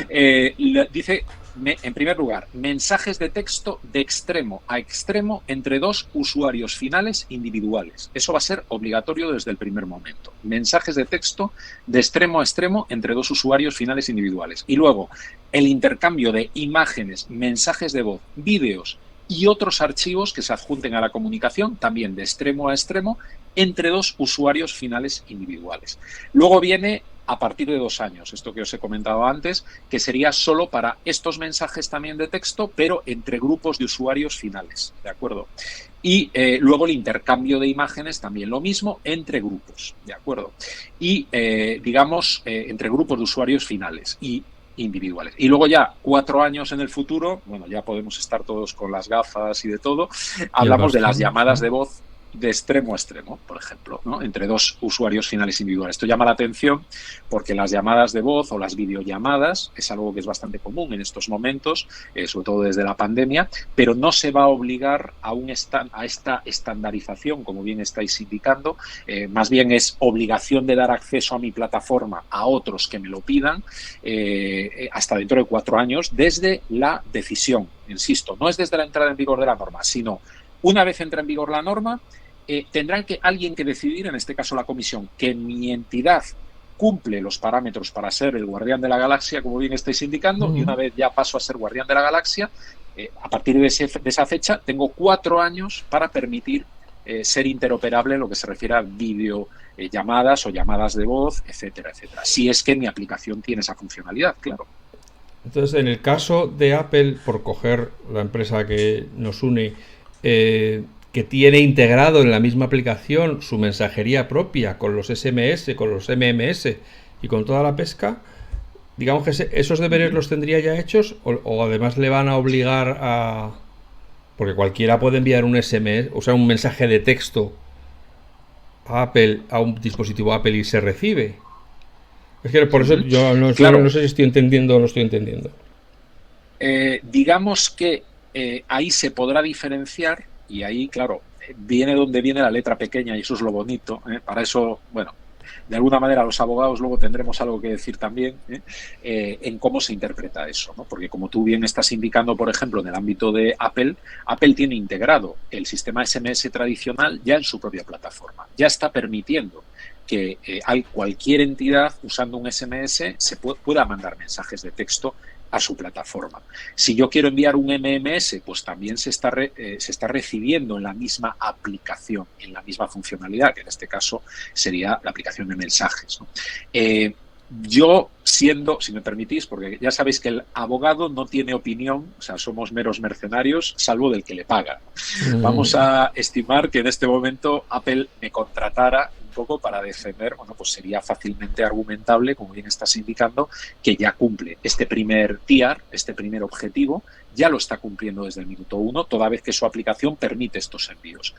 Dice, en primer lugar, mensajes de texto de extremo a extremo entre dos usuarios finales individuales. Eso va a ser obligatorio desde el primer momento. Mensajes de texto de extremo a extremo entre dos usuarios finales individuales. Y luego, el intercambio de imágenes, mensajes de voz, vídeos y otros archivos que se adjunten a la comunicación, también de extremo a extremo, entre dos usuarios finales individuales. Luego viene, a partir de 2 años, esto que os he comentado antes, que sería solo para estos mensajes también de texto, pero entre grupos de usuarios finales, ¿de acuerdo? Y luego el intercambio de imágenes, también lo mismo, entre grupos, ¿de acuerdo? Y, entre grupos de usuarios finales y individuales. Y luego ya 4 años en el futuro, bueno, ya podemos estar todos con las gafas y de todo, hablamos de las llamadas de voz de extremo a extremo, por ejemplo, ¿no?, entre dos usuarios finales individuales. Esto llama la atención porque las llamadas de voz o las videollamadas es algo que es bastante común en estos momentos, sobre todo desde la pandemia, pero no se va a obligar a esta estandarización, como bien estáis indicando, más bien es obligación de dar acceso a mi plataforma a otros que me lo pidan hasta dentro de 4 años desde la decisión, insisto, no es desde la entrada en vigor de la norma, sino una vez entra en vigor la norma, tendrá alguien que decidir, en este caso la comisión, que mi entidad cumple los parámetros para ser el guardián de la galaxia, como bien estáis indicando, y una vez ya paso a ser guardián de la galaxia, a partir de esa fecha tengo 4 años para permitir ser interoperable en lo que se refiere a videollamadas o llamadas de voz, etcétera, etcétera. Si es que mi aplicación tiene esa funcionalidad, claro. Entonces, en el caso de Apple, por coger la empresa que nos une, que tiene integrado en la misma aplicación su mensajería propia con los SMS, con los MMS y con toda la pesca, digamos que esos deberes los tendría ya hechos o además le van a obligar a... Porque cualquiera puede enviar un SMS, o sea, un mensaje de texto a Apple, a un dispositivo Apple y se recibe. Es que por eso yo no sé si estoy entendiendo o no estoy entendiendo. Digamos que ahí se podrá diferenciar y ahí, claro, viene donde viene la letra pequeña y eso es lo bonito. Para eso, bueno, de alguna manera los abogados luego tendremos algo que decir también en cómo se interpreta eso, ¿no? Porque como tú bien estás indicando, por ejemplo, en el ámbito de Apple, Apple tiene integrado el sistema SMS tradicional ya en su propia plataforma. Ya está permitiendo que cualquier entidad usando un SMS se pueda mandar mensajes de texto a su plataforma. Si yo quiero enviar un MMS, pues también se está recibiendo en la misma aplicación, en la misma funcionalidad, que en este caso sería la aplicación de mensajes, ¿no? Yo siendo, si me permitís, porque ya sabéis que el abogado no tiene opinión, o sea, somos meros mercenarios, salvo del que le paga. Vamos a estimar que en este momento Apple me contratara un poco para defender, bueno, pues sería fácilmente argumentable, como bien estás indicando, que ya cumple este primer tier, este primer objetivo, ya lo está cumpliendo desde el minuto 1, toda vez que su aplicación permite estos envíos.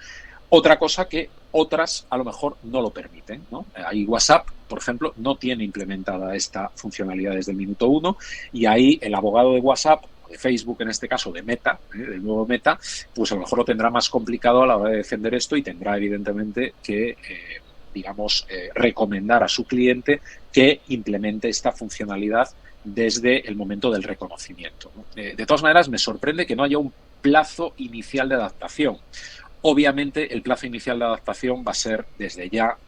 Otra cosa que otras a lo mejor no lo permiten, ¿no? Ahí WhatsApp, por ejemplo, no tiene implementada esta funcionalidad desde el minuto 1 y ahí el abogado de WhatsApp, de Facebook en este caso, de Meta, del nuevo Meta, pues a lo mejor lo tendrá más complicado a la hora de defender esto y tendrá evidentemente que, recomendar a su cliente que implemente esta funcionalidad desde el momento del reconocimiento, ¿no? De todas maneras, me sorprende que no haya un plazo inicial de adaptación. Obviamente, el plazo inicial de adaptación va a ser desde ya,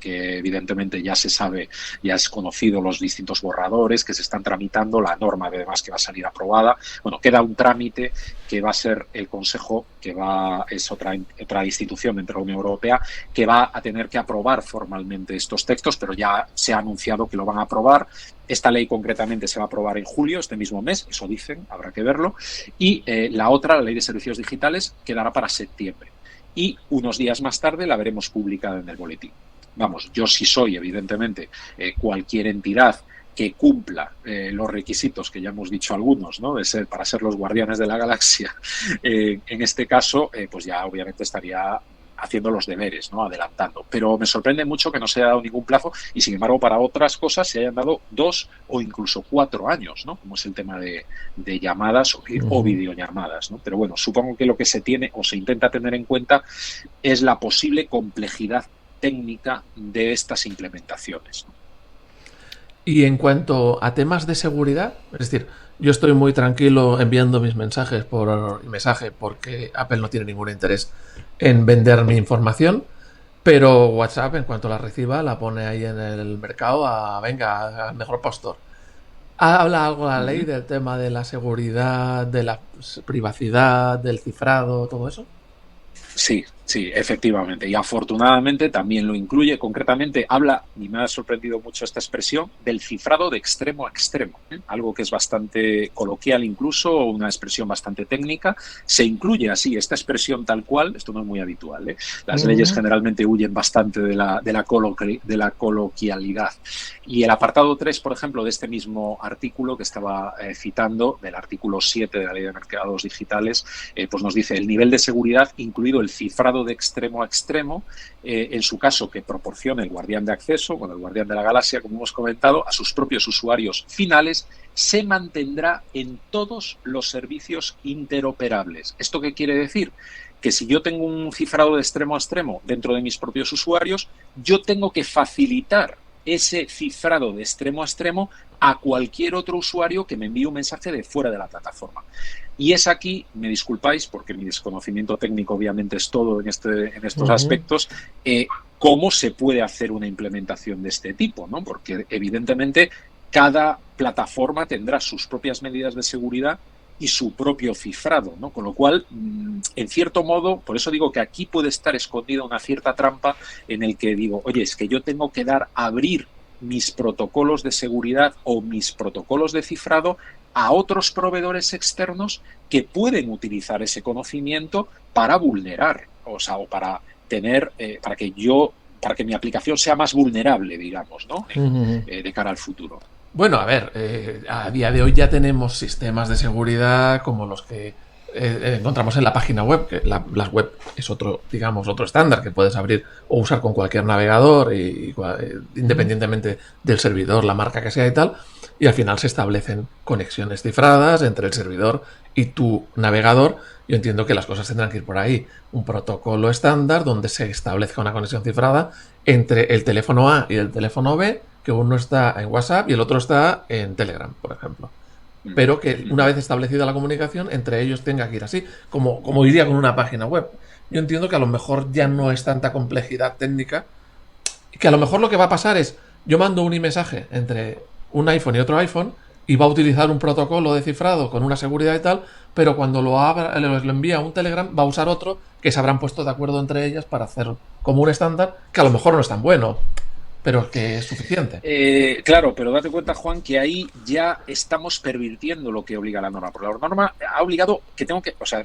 que evidentemente ya se sabe, ya es conocido los distintos borradores que se están tramitando, la norma además que va a salir aprobada. Bueno, queda un trámite que va a ser el Consejo, que es otra institución dentro de la Unión Europea, que va a tener que aprobar formalmente estos textos, pero ya se ha anunciado que lo van a aprobar. Esta ley concretamente se va a aprobar en julio, este mismo mes, eso dicen, habrá que verlo. Y la otra, la Ley de Servicios Digitales, quedará para septiembre. Y unos días más tarde la veremos publicada en el boletín. Vamos, yo sí soy, evidentemente, cualquier entidad que cumpla los requisitos que ya hemos dicho algunos, ¿no? Para ser los guardianes de la galaxia, en este caso, pues ya obviamente estaría haciendo los deberes, ¿no? Adelantando. Pero me sorprende mucho que no se haya dado ningún plazo y, sin embargo, para otras cosas se hayan dado 2 o incluso 4 años, ¿no? Como es el tema de llamadas o videollamadas, ¿no? Pero bueno, supongo que lo que se tiene o se intenta tener en cuenta es la posible complejidad técnica de estas implementaciones, ¿no? Y en cuanto a temas de seguridad, es decir, yo estoy muy tranquilo enviando mis mensajes por mensaje porque Apple no tiene ningún interés en vender mi información, pero WhatsApp, en cuanto la reciba, la pone ahí en el mercado venga, al mejor postor. ¿Habla algo la ley del tema de la seguridad, de la privacidad, del cifrado, todo eso? Sí, efectivamente. Y afortunadamente también lo incluye. Concretamente habla, y me ha sorprendido mucho esta expresión, del cifrado de extremo a extremo, ¿eh? Algo que es bastante coloquial incluso, una expresión bastante técnica. Se incluye así esta expresión tal cual, esto no es muy habitual, ¿eh? Las leyes generalmente huyen bastante de la coloquialidad. Y el apartado 3, por ejemplo, de este mismo artículo que estaba citando, del artículo 7 de la Ley de Mercados Digitales, pues nos dice el nivel de seguridad, incluido el cifrado de extremo a extremo, en su caso que proporcione el guardián de acceso, el guardián de la galaxia, como hemos comentado, a sus propios usuarios finales, se mantendrá en todos los servicios interoperables. ¿Esto qué quiere decir? Que si yo tengo un cifrado de extremo a extremo dentro de mis propios usuarios, yo tengo que facilitar ese cifrado de extremo a extremo a cualquier otro usuario que me envíe un mensaje de fuera de la plataforma. Y es aquí, me disculpáis, porque mi desconocimiento técnico obviamente es todo en estos aspectos, cómo se puede hacer una implementación de este tipo, ¿no? Porque evidentemente cada plataforma tendrá sus propias medidas de seguridad y su propio cifrado, ¿no? Con lo cual, en cierto modo, por eso digo que aquí puede estar escondida una cierta trampa en el que digo, oye, es que yo tengo que abrir mis protocolos de seguridad o mis protocolos de cifrado a otros proveedores externos que pueden utilizar ese conocimiento para vulnerar, o para tener, para que mi aplicación sea más vulnerable, digamos, ¿no? De cara al futuro. Bueno, a ver, a día de hoy ya tenemos sistemas de seguridad como los que encontramos en la página web, que las web es otro estándar que puedes abrir o usar con cualquier navegador, independientemente del servidor, la marca que sea y tal, y al final se establecen conexiones cifradas entre el servidor y tu navegador. Yo entiendo que las cosas tendrán que ir por ahí. Un protocolo estándar donde se establezca una conexión cifrada entre el teléfono A y el teléfono B, que uno está en WhatsApp y el otro está en Telegram, por ejemplo. Pero que una vez establecida la comunicación, entre ellos tenga que ir así, como iría con una página web. Yo entiendo que a lo mejor ya no es tanta complejidad técnica, que a lo mejor lo que va a pasar es, yo mando un mensaje entre un iPhone y otro iPhone y va a utilizar un protocolo de cifrado con una seguridad y tal, pero cuando lo envía a un Telegram va a usar otro que se habrán puesto de acuerdo entre ellas para hacer como un estándar que a lo mejor no es tan bueno, pero que es suficiente. Claro, pero date cuenta, Juan, que ahí ya estamos pervirtiendo lo que obliga la norma. Porque la norma ha obligado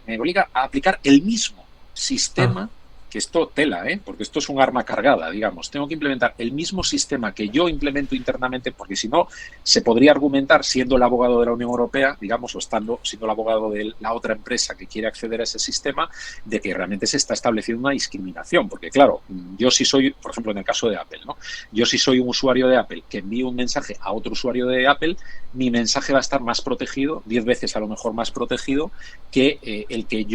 me obliga a aplicar el mismo sistema, que esto tela, porque esto es un arma cargada, digamos. Tengo que implementar el mismo sistema que yo implemento internamente, porque si no, se podría argumentar, siendo el abogado de la Unión Europea, digamos, o siendo el abogado de la otra empresa que quiere acceder a ese sistema, de que realmente se está estableciendo una discriminación. Porque, claro, yo si soy, por ejemplo, en el caso de Apple, ¿no? Yo si soy un usuario de Apple que envío un mensaje a otro usuario de Apple, mi mensaje va a estar más protegido, 10 veces a lo mejor más protegido, que el que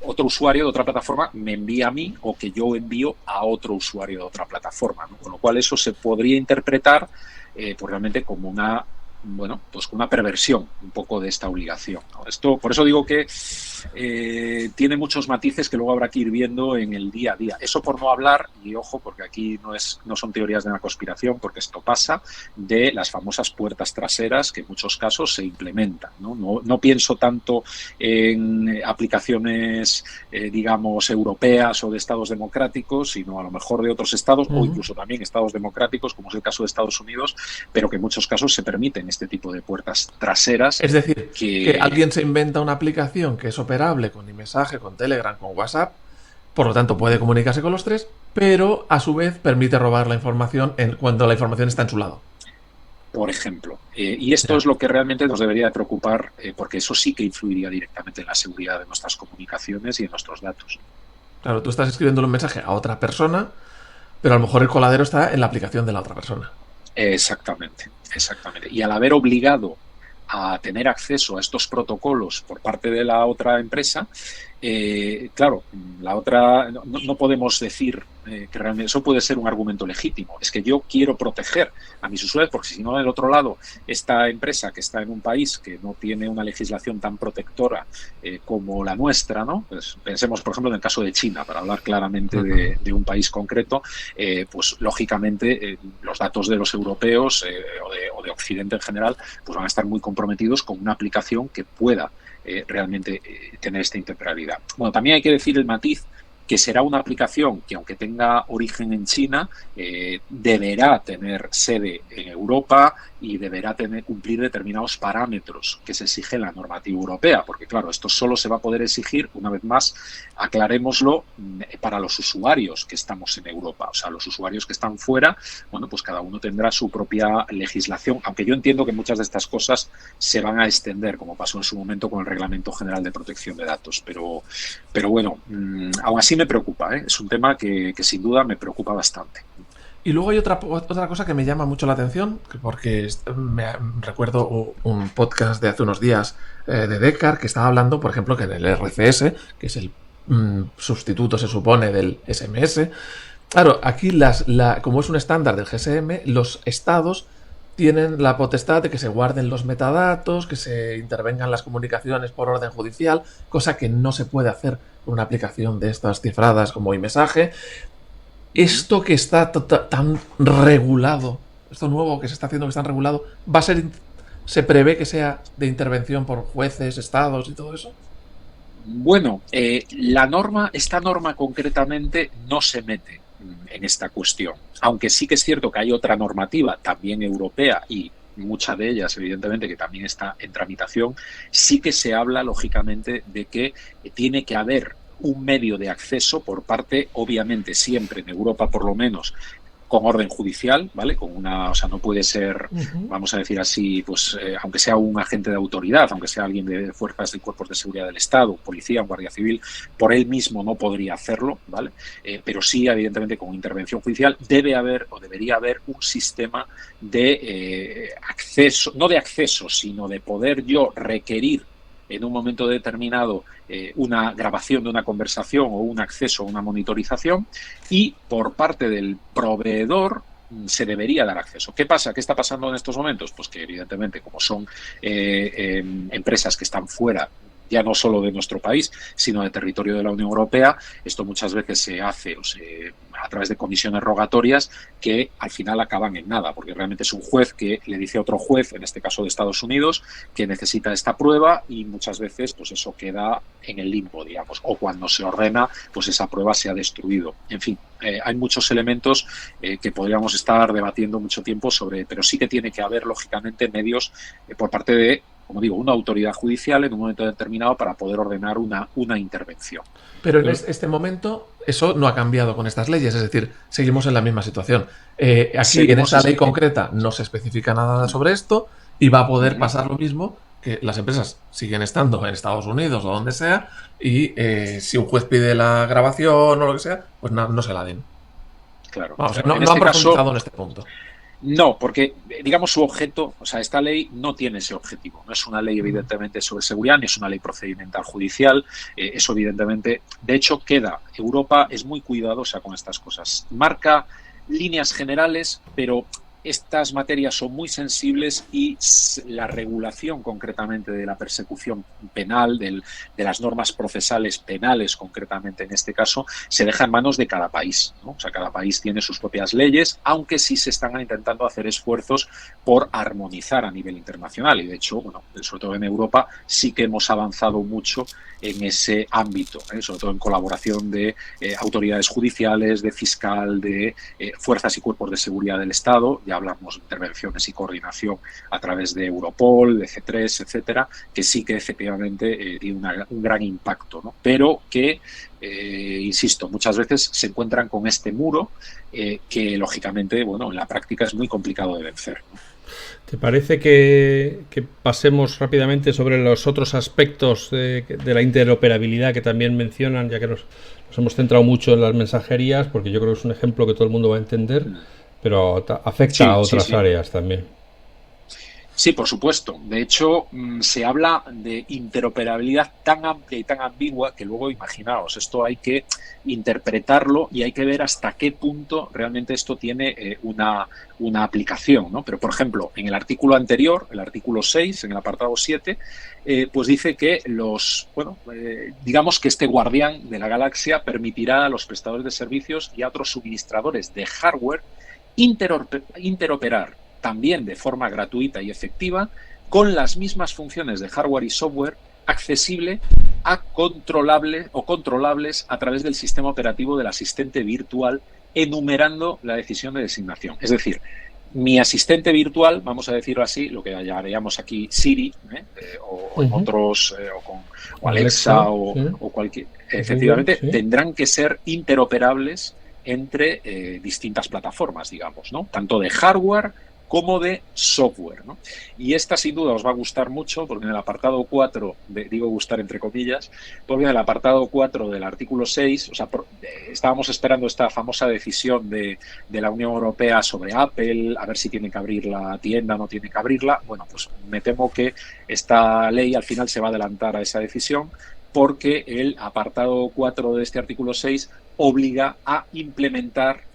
otro usuario de otra plataforma me envía a mí o que yo envío a otro usuario de otra plataforma, ¿no? Con lo cual eso se podría interpretar pues realmente como una perversión un poco de esta obligación, ¿no? Esto, por eso digo que tiene muchos matices que luego habrá que ir viendo en el día a día. Eso por no hablar, y ojo, porque aquí no son teorías de la conspiración, porque esto pasa, de las famosas puertas traseras que en muchos casos se implementan, ¿no? No pienso tanto en aplicaciones, digamos, europeas o de estados democráticos, sino a lo mejor de otros estados o incluso también estados democráticos, como es el caso de Estados Unidos, pero que en muchos casos se permiten este tipo de puertas traseras. Es decir, que alguien se inventa una aplicación que es operable con iMessage, con Telegram, con WhatsApp, por lo tanto puede comunicarse con los tres, pero a su vez permite robar la información cuando la información está en su lado. por ejemplo. Y esto es lo que realmente nos debería de preocupar, porque eso sí que influiría directamente en la seguridad de nuestras comunicaciones y en nuestros datos. Claro, tú estás escribiendo un mensaje a otra persona, pero a lo mejor el coladero está en la aplicación de la otra persona. Exactamente, exactamente. Y al haber obligado a tener acceso a estos protocolos por parte de la otra empresa, claro, la otra no podemos decir que realmente eso puede ser un argumento legítimo. Es que yo quiero proteger a mis usuarios, porque si no, del otro lado, esta empresa que está en un país que no tiene una legislación tan protectora como la nuestra, ¿no? Pues pensemos, por ejemplo, en el caso de China, para hablar claramente de un país concreto, pues lógicamente los datos de los europeos o de Occidente en general, pues van a estar muy comprometidos con una aplicación que pueda realmente tener esta integralidad. Bueno, también hay que decir el matiz que será una aplicación que, aunque tenga origen en China, deberá tener sede en Europa y deberá cumplir determinados parámetros que se exige en la normativa europea, porque claro, esto solo se va a poder exigir, una vez más, aclarémoslo, para los usuarios que estamos en Europa. O sea, los usuarios que están fuera, bueno, pues cada uno tendrá su propia legislación, aunque yo entiendo que muchas de estas cosas se van a extender, como pasó en su momento con el Reglamento General de Protección de Datos, pero bueno, aún así me preocupa, ¿eh? Es un tema que sin duda me preocupa bastante. Y luego hay otra cosa que me llama mucho la atención, porque recuerdo un podcast de hace unos días de Decar que estaba hablando, por ejemplo, que en el RCS, que es el sustituto, se supone, del SMS. Claro, aquí como es un estándar del GSM, los estados tienen la potestad de que se guarden los metadatos, que se intervengan las comunicaciones por orden judicial, cosa que no se puede hacer con una aplicación de estas cifradas como iMessage. Esto que está tan regulado, esto nuevo que se está haciendo que está tan regulado, ¿se prevé que sea de intervención por jueces, estados y todo eso? Bueno, esta norma concretamente no se mete en esta cuestión, aunque sí que es cierto que hay otra normativa también europea y muchas de ellas, evidentemente, que también está en tramitación. Sí que se habla, lógicamente, de que tiene que haber un medio de acceso por parte, obviamente, siempre en Europa por lo menos, con orden judicial, ¿vale? O sea, no puede ser, vamos a decir así, pues aunque sea un agente de autoridad, aunque sea alguien de fuerzas y cuerpos de seguridad del Estado, policía, guardia civil, por él mismo no podría hacerlo, ¿vale? Pero sí, evidentemente, con intervención judicial debe haber o debería haber un sistema de acceso, no de acceso, sino de poder yo requerir en un momento determinado una grabación de una conversación o un acceso a una monitorización, y por parte del proveedor se debería dar acceso. ¿Qué pasa? ¿Qué está pasando en estos momentos? Pues que evidentemente, como son empresas que están fuera, ya no solo de nuestro país, sino de territorio de la Unión Europea, esto muchas veces se hace a través de comisiones rogatorias que al final acaban en nada, porque realmente es un juez que le dice a otro juez, en este caso de Estados Unidos, que necesita esta prueba, y muchas veces pues eso queda en el limbo, digamos, o cuando se ordena, pues esa prueba se ha destruido. En fin, hay muchos elementos que podríamos estar debatiendo mucho tiempo sobre, pero sí que tiene que haber, lógicamente, medios por parte de, como digo, una autoridad judicial en un momento determinado para poder ordenar una intervención. Pero en este momento eso no ha cambiado con estas leyes, es decir, seguimos en la misma situación. Aquí en esta ley concreta no se especifica nada sobre esto y va a poder pasar lo mismo, que las empresas siguen estando en Estados Unidos o donde sea y si un juez pide la grabación o lo que sea, pues no se la den. Claro. Vamos, no han profundizado en este punto. No, porque, digamos, su objeto, o sea, esta ley no tiene ese objetivo. No es una ley, evidentemente, sobre seguridad, ni es una ley procedimental judicial. Eso, evidentemente, de hecho, Europa es muy cuidadosa con estas cosas. Marca líneas generales, pero estas materias son muy sensibles y la regulación concretamente de la persecución penal, de las normas procesales penales concretamente en este caso, se deja en manos de cada país, ¿no? O sea, cada país tiene sus propias leyes, aunque sí se están intentando hacer esfuerzos por armonizar a nivel internacional. Y de hecho, bueno, sobre todo en Europa sí que hemos avanzado mucho en ese ámbito, sobre todo en colaboración de autoridades judiciales, de fiscal, de fuerzas y cuerpos de seguridad del Estado. Ya hablamos de intervenciones y coordinación a través de Europol, de C3, etcétera, que sí que efectivamente tiene un gran impacto, ¿no? Pero que, insisto, muchas veces se encuentran con este muro que, lógicamente, bueno, en la práctica es muy complicado de vencer. ¿Te parece que pasemos rápidamente sobre los otros aspectos de la interoperabilidad que también mencionan, ya que nos hemos centrado mucho en las mensajerías, porque yo creo que es un ejemplo que todo el mundo va a entender, pero afecta a otras áreas también? Sí, por supuesto. De hecho, se habla de interoperabilidad tan amplia y tan ambigua que luego, imaginaos, esto hay que interpretarlo y hay que ver hasta qué punto realmente esto tiene una aplicación, ¿no? Pero, por ejemplo, en el artículo anterior, el artículo 6, en el apartado 7, pues dice que digamos que este guardián de la galaxia permitirá a los prestadores de servicios y a otros suministradores de hardware interoperar también de forma gratuita y efectiva, con las mismas funciones de hardware y software accesible a controlables a través del sistema operativo del asistente virtual, enumerando la decisión de designación. Es decir, mi asistente virtual, vamos a decirlo así, lo que llamaríamos aquí Siri, o en otros, o Alexa, o cualquier, efectivamente, tendrán que ser interoperables entre distintas plataformas, digamos, ¿no? Tanto de hardware como de software, ¿no? Y esta sin duda os va a gustar mucho, porque en el apartado 4, digo gustar entre comillas, porque en el apartado 4 del artículo 6, o sea, estábamos esperando esta famosa decisión de la Unión Europea sobre Apple, a ver si tiene que abrir la tienda o no tiene que abrirla. Bueno, pues me temo que esta ley al final se va a adelantar a esa decisión, porque el apartado 4 de este artículo 6 obliga a implementar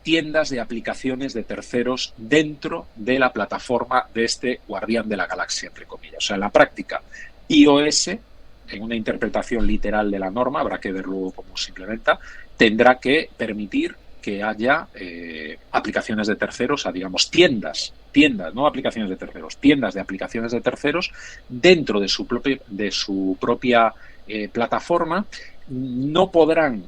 tiendas de aplicaciones de terceros dentro de la plataforma de este guardián de la galaxia, entre comillas. O sea, en la práctica, iOS, en una interpretación literal de la norma, habrá que ver luego cómo se implementa, tendrá que permitir que haya aplicaciones de terceros, digamos, tiendas, no aplicaciones de terceros, tiendas de aplicaciones de terceros dentro de su propia plataforma. No podrán,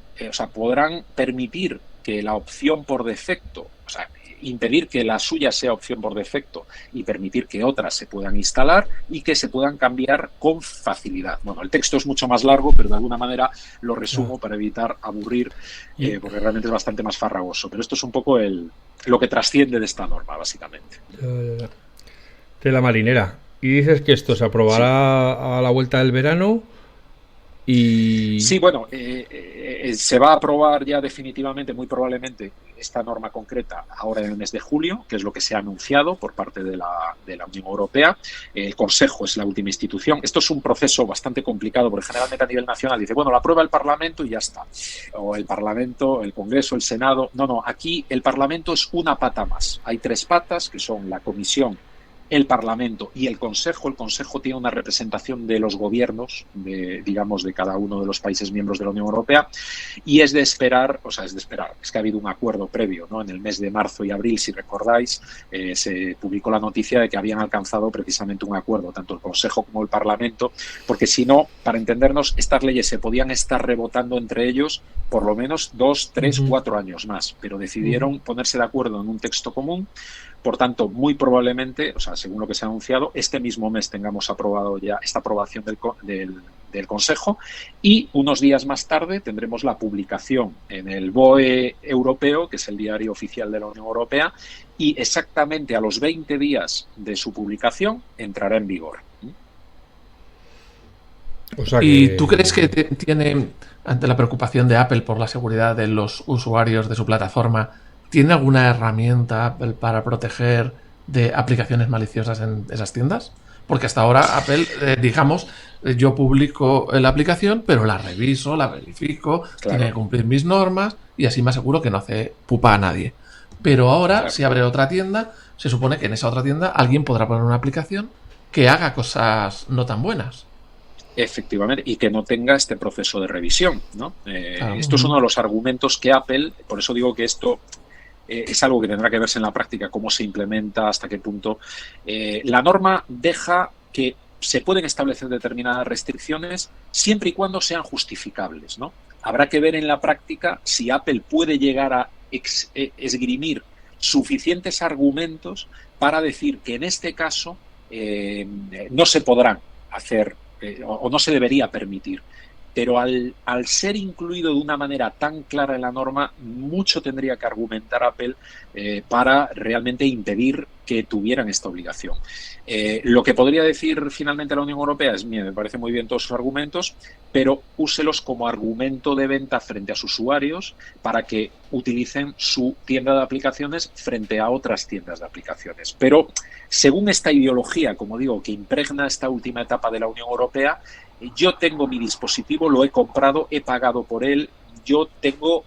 podrán permitir que la opción por defecto, o sea, impedir que la suya sea opción por defecto y permitir que otras se puedan instalar y que se puedan cambiar con facilidad. Bueno, el texto es mucho más largo, pero de alguna manera lo resumo para evitar aburrir, porque realmente es bastante más farragoso. Pero esto es un poco lo que trasciende de esta norma, básicamente. Tela marinera. Y dices que esto se aprobará a la vuelta del verano. Sí, bueno, se va a aprobar ya definitivamente, muy probablemente, esta norma concreta ahora en el mes de julio, que es lo que se ha anunciado por parte de la Unión Europea. El Consejo es la última institución. Esto es un proceso bastante complicado, porque generalmente a nivel nacional dice, bueno, lo aprueba el Parlamento y ya está. O el Parlamento, el Congreso, el Senado. No, aquí el Parlamento es una pata más. Hay 3 patas, que son la Comisión, el Parlamento y el Consejo. El Consejo tiene una representación de los gobiernos, de cada uno de los países miembros de la Unión Europea, y es de esperar, es que ha habido un acuerdo previo, ¿no? En el mes de marzo y abril, si recordáis, se publicó la noticia de que habían alcanzado precisamente un acuerdo, tanto el Consejo como el Parlamento, porque si no, para entendernos, estas leyes se podían estar rebotando entre ellos por lo menos 2, 3, 4 años más, pero decidieron ponerse de acuerdo en un texto común. Por tanto, muy probablemente, según lo que se ha anunciado, este mismo mes tengamos aprobado ya esta aprobación del Consejo, y unos días más tarde tendremos la publicación en el BOE europeo, que es el diario oficial de la Unión Europea, y exactamente a los 20 días de su publicación entrará en vigor. ¿Y tú crees que tiene, ante la preocupación de Apple por la seguridad de los usuarios de su plataforma, ¿tiene alguna herramienta Apple para proteger de aplicaciones maliciosas en esas tiendas? Porque hasta ahora Apple, yo publico la aplicación, pero la reviso, la verifico, tiene que cumplir mis normas y así me aseguro que no hace pupa a nadie. Pero ahora, si abre otra tienda, se supone que en esa otra tienda alguien podrá poner una aplicación que haga cosas no tan buenas. Efectivamente, y que no tenga este proceso de revisión, ¿no? Esto es uno de los argumentos que Apple, por eso digo que esto es algo que tendrá que verse en la práctica, cómo se implementa, hasta qué punto. La norma deja que se pueden establecer determinadas restricciones siempre y cuando sean justificables, ¿no? Habrá que ver en la práctica si Apple puede llegar a esgrimir suficientes argumentos para decir que en este caso no se podrán hacer o no se debería permitir. pero al ser incluido de una manera tan clara en la norma, mucho tendría que argumentar Apple para realmente impedir que tuvieran esta obligación. Lo que podría decir finalmente la Unión Europea es, mire, me parece muy bien todos sus argumentos, pero úselos como argumento de venta frente a sus usuarios para que utilicen su tienda de aplicaciones frente a otras tiendas de aplicaciones. Pero según esta ideología, como digo, que impregna esta última etapa de la Unión Europea, yo tengo mi dispositivo, lo he comprado, he pagado por él, yo tengo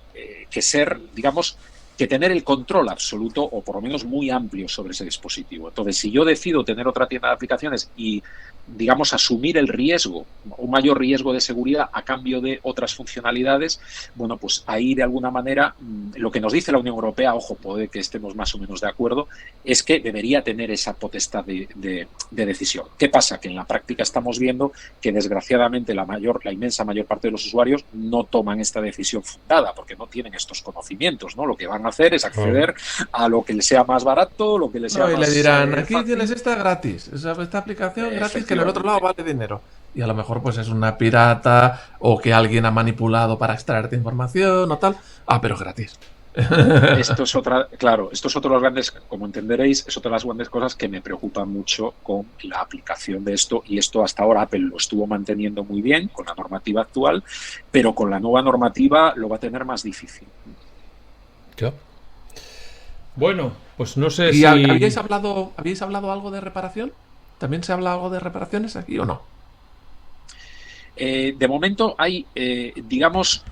que ser, digamos, que tener el control absoluto o por lo menos muy amplio sobre ese dispositivo. Entonces, si yo decido tener otra tienda de aplicaciones y, digamos, asumir el riesgo, un mayor riesgo de seguridad a cambio de otras funcionalidades, bueno, pues ahí de alguna manera lo que nos dice la Unión Europea, ojo, puede que estemos más o menos de acuerdo, es que debería tener esa potestad de decisión. ¿Qué pasa? Que en la práctica estamos viendo que desgraciadamente la inmensa mayor parte de los usuarios no toman esta decisión fundada porque no tienen estos conocimientos, ¿no? Lo que van a hacer es acceder a lo que les sea más barato, lo que les sea más y le dirán, aquí fácil. tienes esta gratis, esta aplicación gratis que en el otro lado vale dinero. Y a lo mejor pues es una pirata o que alguien ha manipulado para extraerte información o tal. Ah, pero gratis. Esto es otra, claro, esto es otro de los grandes, como entenderéis, es otra de las grandes cosas que me preocupan mucho con la aplicación de esto, y esto hasta ahora Apple lo estuvo manteniendo muy bien con la normativa actual, pero con la nueva normativa lo va a tener más difícil. ¿Qué? Bueno, pues no sé ¿Y si... habíais hablado algo de reparación? ¿También se habla algo de reparaciones aquí o no? De momento hay, digamos,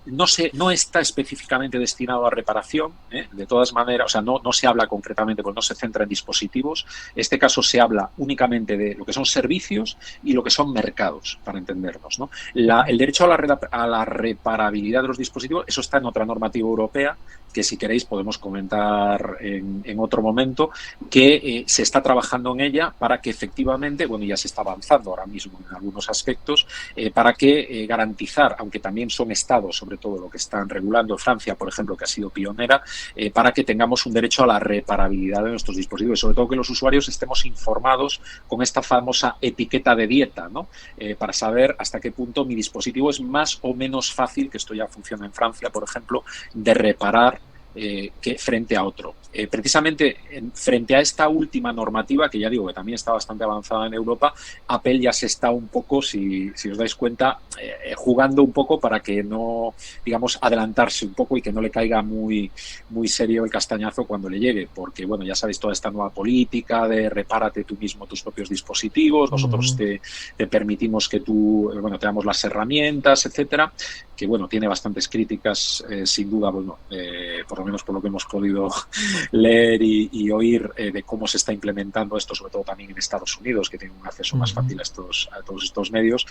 no está específicamente destinado a reparación, de todas maneras, o sea, no se habla concretamente, porque no se centra en dispositivos. En este caso se habla únicamente de lo que son servicios y lo que son mercados, para entendernos, ¿no? El derecho a la reparabilidad de los dispositivos, eso está en otra normativa europea, que si queréis podemos comentar en otro momento, que se está trabajando en ella para que efectivamente, bueno, ya se está avanzando ahora mismo en algunos aspectos, para que garantizar, aunque también son estados, sobre todo lo que están regulando, Francia, por ejemplo, que ha sido pionera, para que tengamos un derecho a la reparabilidad de nuestros dispositivos, y sobre todo que los usuarios estemos informados con esta famosa etiqueta de dieta, ¿no? Para saber hasta qué punto mi dispositivo es más o menos fácil, que esto ya funciona en Francia, por ejemplo, de reparar que frente a otro. Precisamente frente a esta última normativa, que ya digo que también está bastante avanzada en Europa, Apple ya se está un poco, si os dais cuenta, jugando un poco para que no, digamos, adelantarse un poco y que no le caiga muy, muy serio el castañazo cuando le llegue, porque bueno, ya sabéis toda esta nueva política de repárate tú mismo tus propios dispositivos, nosotros te permitimos que tú, bueno, te damos las herramientas, etcétera, que bueno, tiene bastantes críticas, sin duda, bueno, por lo menos por lo que hemos podido leer y oír de cómo se está implementando esto, sobre todo también en Estados Unidos, que tienen un acceso más fácil a todos estos medios.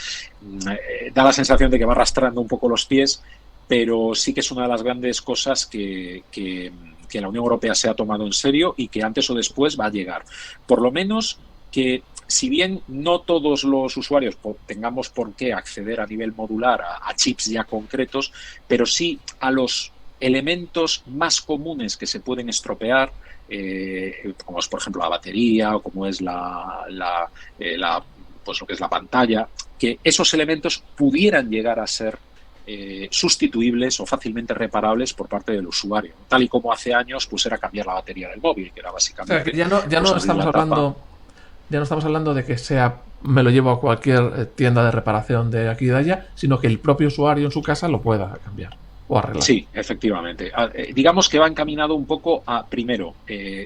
Da la sensación de que va arrastrando un poco los pies, pero sí que es una de las grandes cosas que la Unión Europea se ha tomado en serio y que antes o después va a llegar. Por lo menos que, si bien no todos los usuarios tengamos por qué acceder a nivel modular a chips ya concretos, pero sí a los elementos más comunes que se pueden estropear, como es por ejemplo la batería o como es pues lo que es la pantalla, que esos elementos pudieran llegar a ser sustituibles o fácilmente reparables por parte del usuario, tal y como hace años pues era cambiar la batería del móvil, que era básicamente... O sea, que ya no estamos hablando de que me lo llevo a cualquier tienda de reparación de aquí y de allá, sino que el propio usuario en su casa lo pueda cambiar o arreglar. Sí, efectivamente. Digamos que va encaminado un poco a, primero,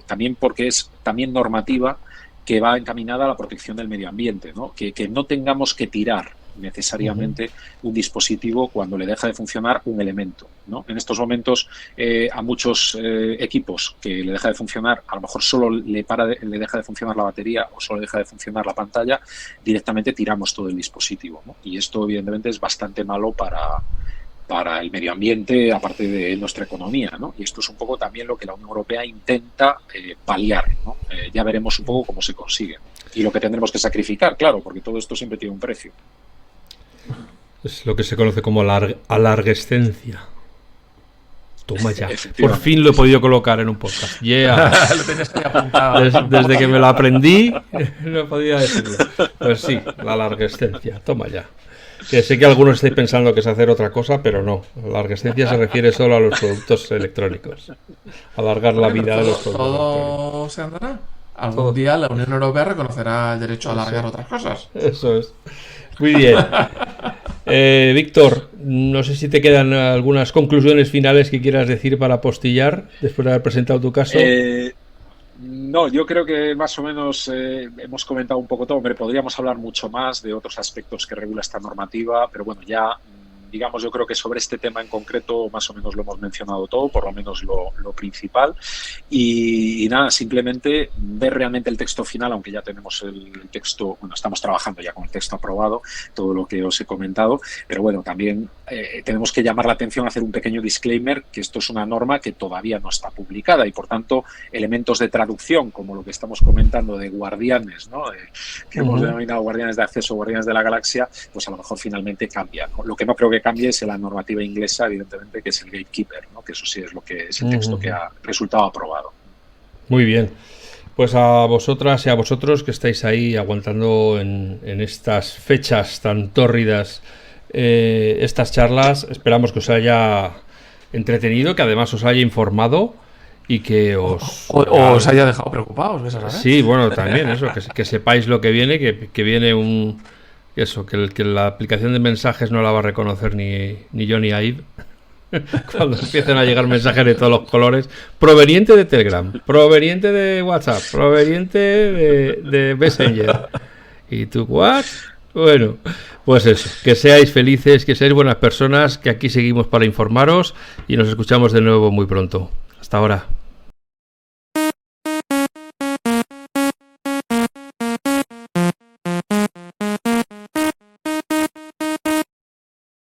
también porque es también normativa que va encaminada a la protección del medio ambiente, ¿no? Que no tengamos que tirar necesariamente un dispositivo cuando le deja de funcionar un elemento, ¿no? En estos momentos a muchos equipos que le deja de funcionar, a lo mejor solo le deja de funcionar la batería o solo deja de funcionar la pantalla, directamente tiramos todo el dispositivo, ¿no? Y esto evidentemente es bastante malo para el medio ambiente, aparte de nuestra economía, ¿no? Y esto es un poco también lo que la Unión Europea intenta paliar, ¿no? Ya veremos un poco cómo se consigue. Y lo que tendremos que sacrificar, claro, porque todo esto siempre tiene un precio. Es lo que se conoce como alarguescencia. Toma ya. Por fin lo he podido colocar en un podcast. Yeah. Lo tenías ahí apuntado. Desde que me lo aprendí, no podía decirlo. Pues sí, la largescencia. Toma ya. Que sé que algunos estáis pensando que es hacer otra cosa, pero no. La largescencia se refiere solo a los productos electrónicos. Alargar la vida de los productos todo se andará. Algún día la Unión Europea reconocerá el derecho a alargar otras cosas. Eso es. Muy bien. Víctor, no sé si te quedan algunas conclusiones finales que quieras decir para apostillar después de haber presentado tu caso. No, yo creo que más o menos hemos comentado un poco todo. Hombre, podríamos hablar mucho más de otros aspectos que regula esta normativa, pero bueno, ya digamos, yo creo que sobre este tema en concreto más o menos lo hemos mencionado todo, por lo menos lo principal. Y nada, simplemente ver realmente el texto final, aunque ya tenemos el texto, bueno, estamos trabajando ya con el texto aprobado, todo lo que os he comentado, pero bueno, también tenemos que llamar la atención, hacer un pequeño disclaimer, que esto es una norma que todavía no está publicada y por tanto elementos de traducción, como lo que estamos comentando de guardianes, ¿no? Que hemos denominado guardianes de acceso, guardianes de la galaxia, pues a lo mejor finalmente cambia, ¿no? Lo que no creo que cambie es la normativa inglesa, evidentemente, que es el gatekeeper, ¿no? Que eso sí es lo que es el texto que ha resultado aprobado. Muy bien. Pues a vosotras y a vosotros que estáis ahí aguantando en estas fechas tan tórridas estas charlas, esperamos que os haya entretenido, que además os haya informado y que os haya dejado preocupados. Sí, bueno, también eso, que sepáis lo que viene, que viene que la aplicación de mensajes no la va a reconocer ni yo ni Aib. Cuando empiecen a llegar mensajes de todos los colores, proveniente de Telegram, proveniente de WhatsApp, proveniente de Messenger. ¿Y tú, what? Bueno, pues eso, que seáis felices, que seáis buenas personas, que aquí seguimos para informaros y nos escuchamos de nuevo muy pronto. Hasta ahora.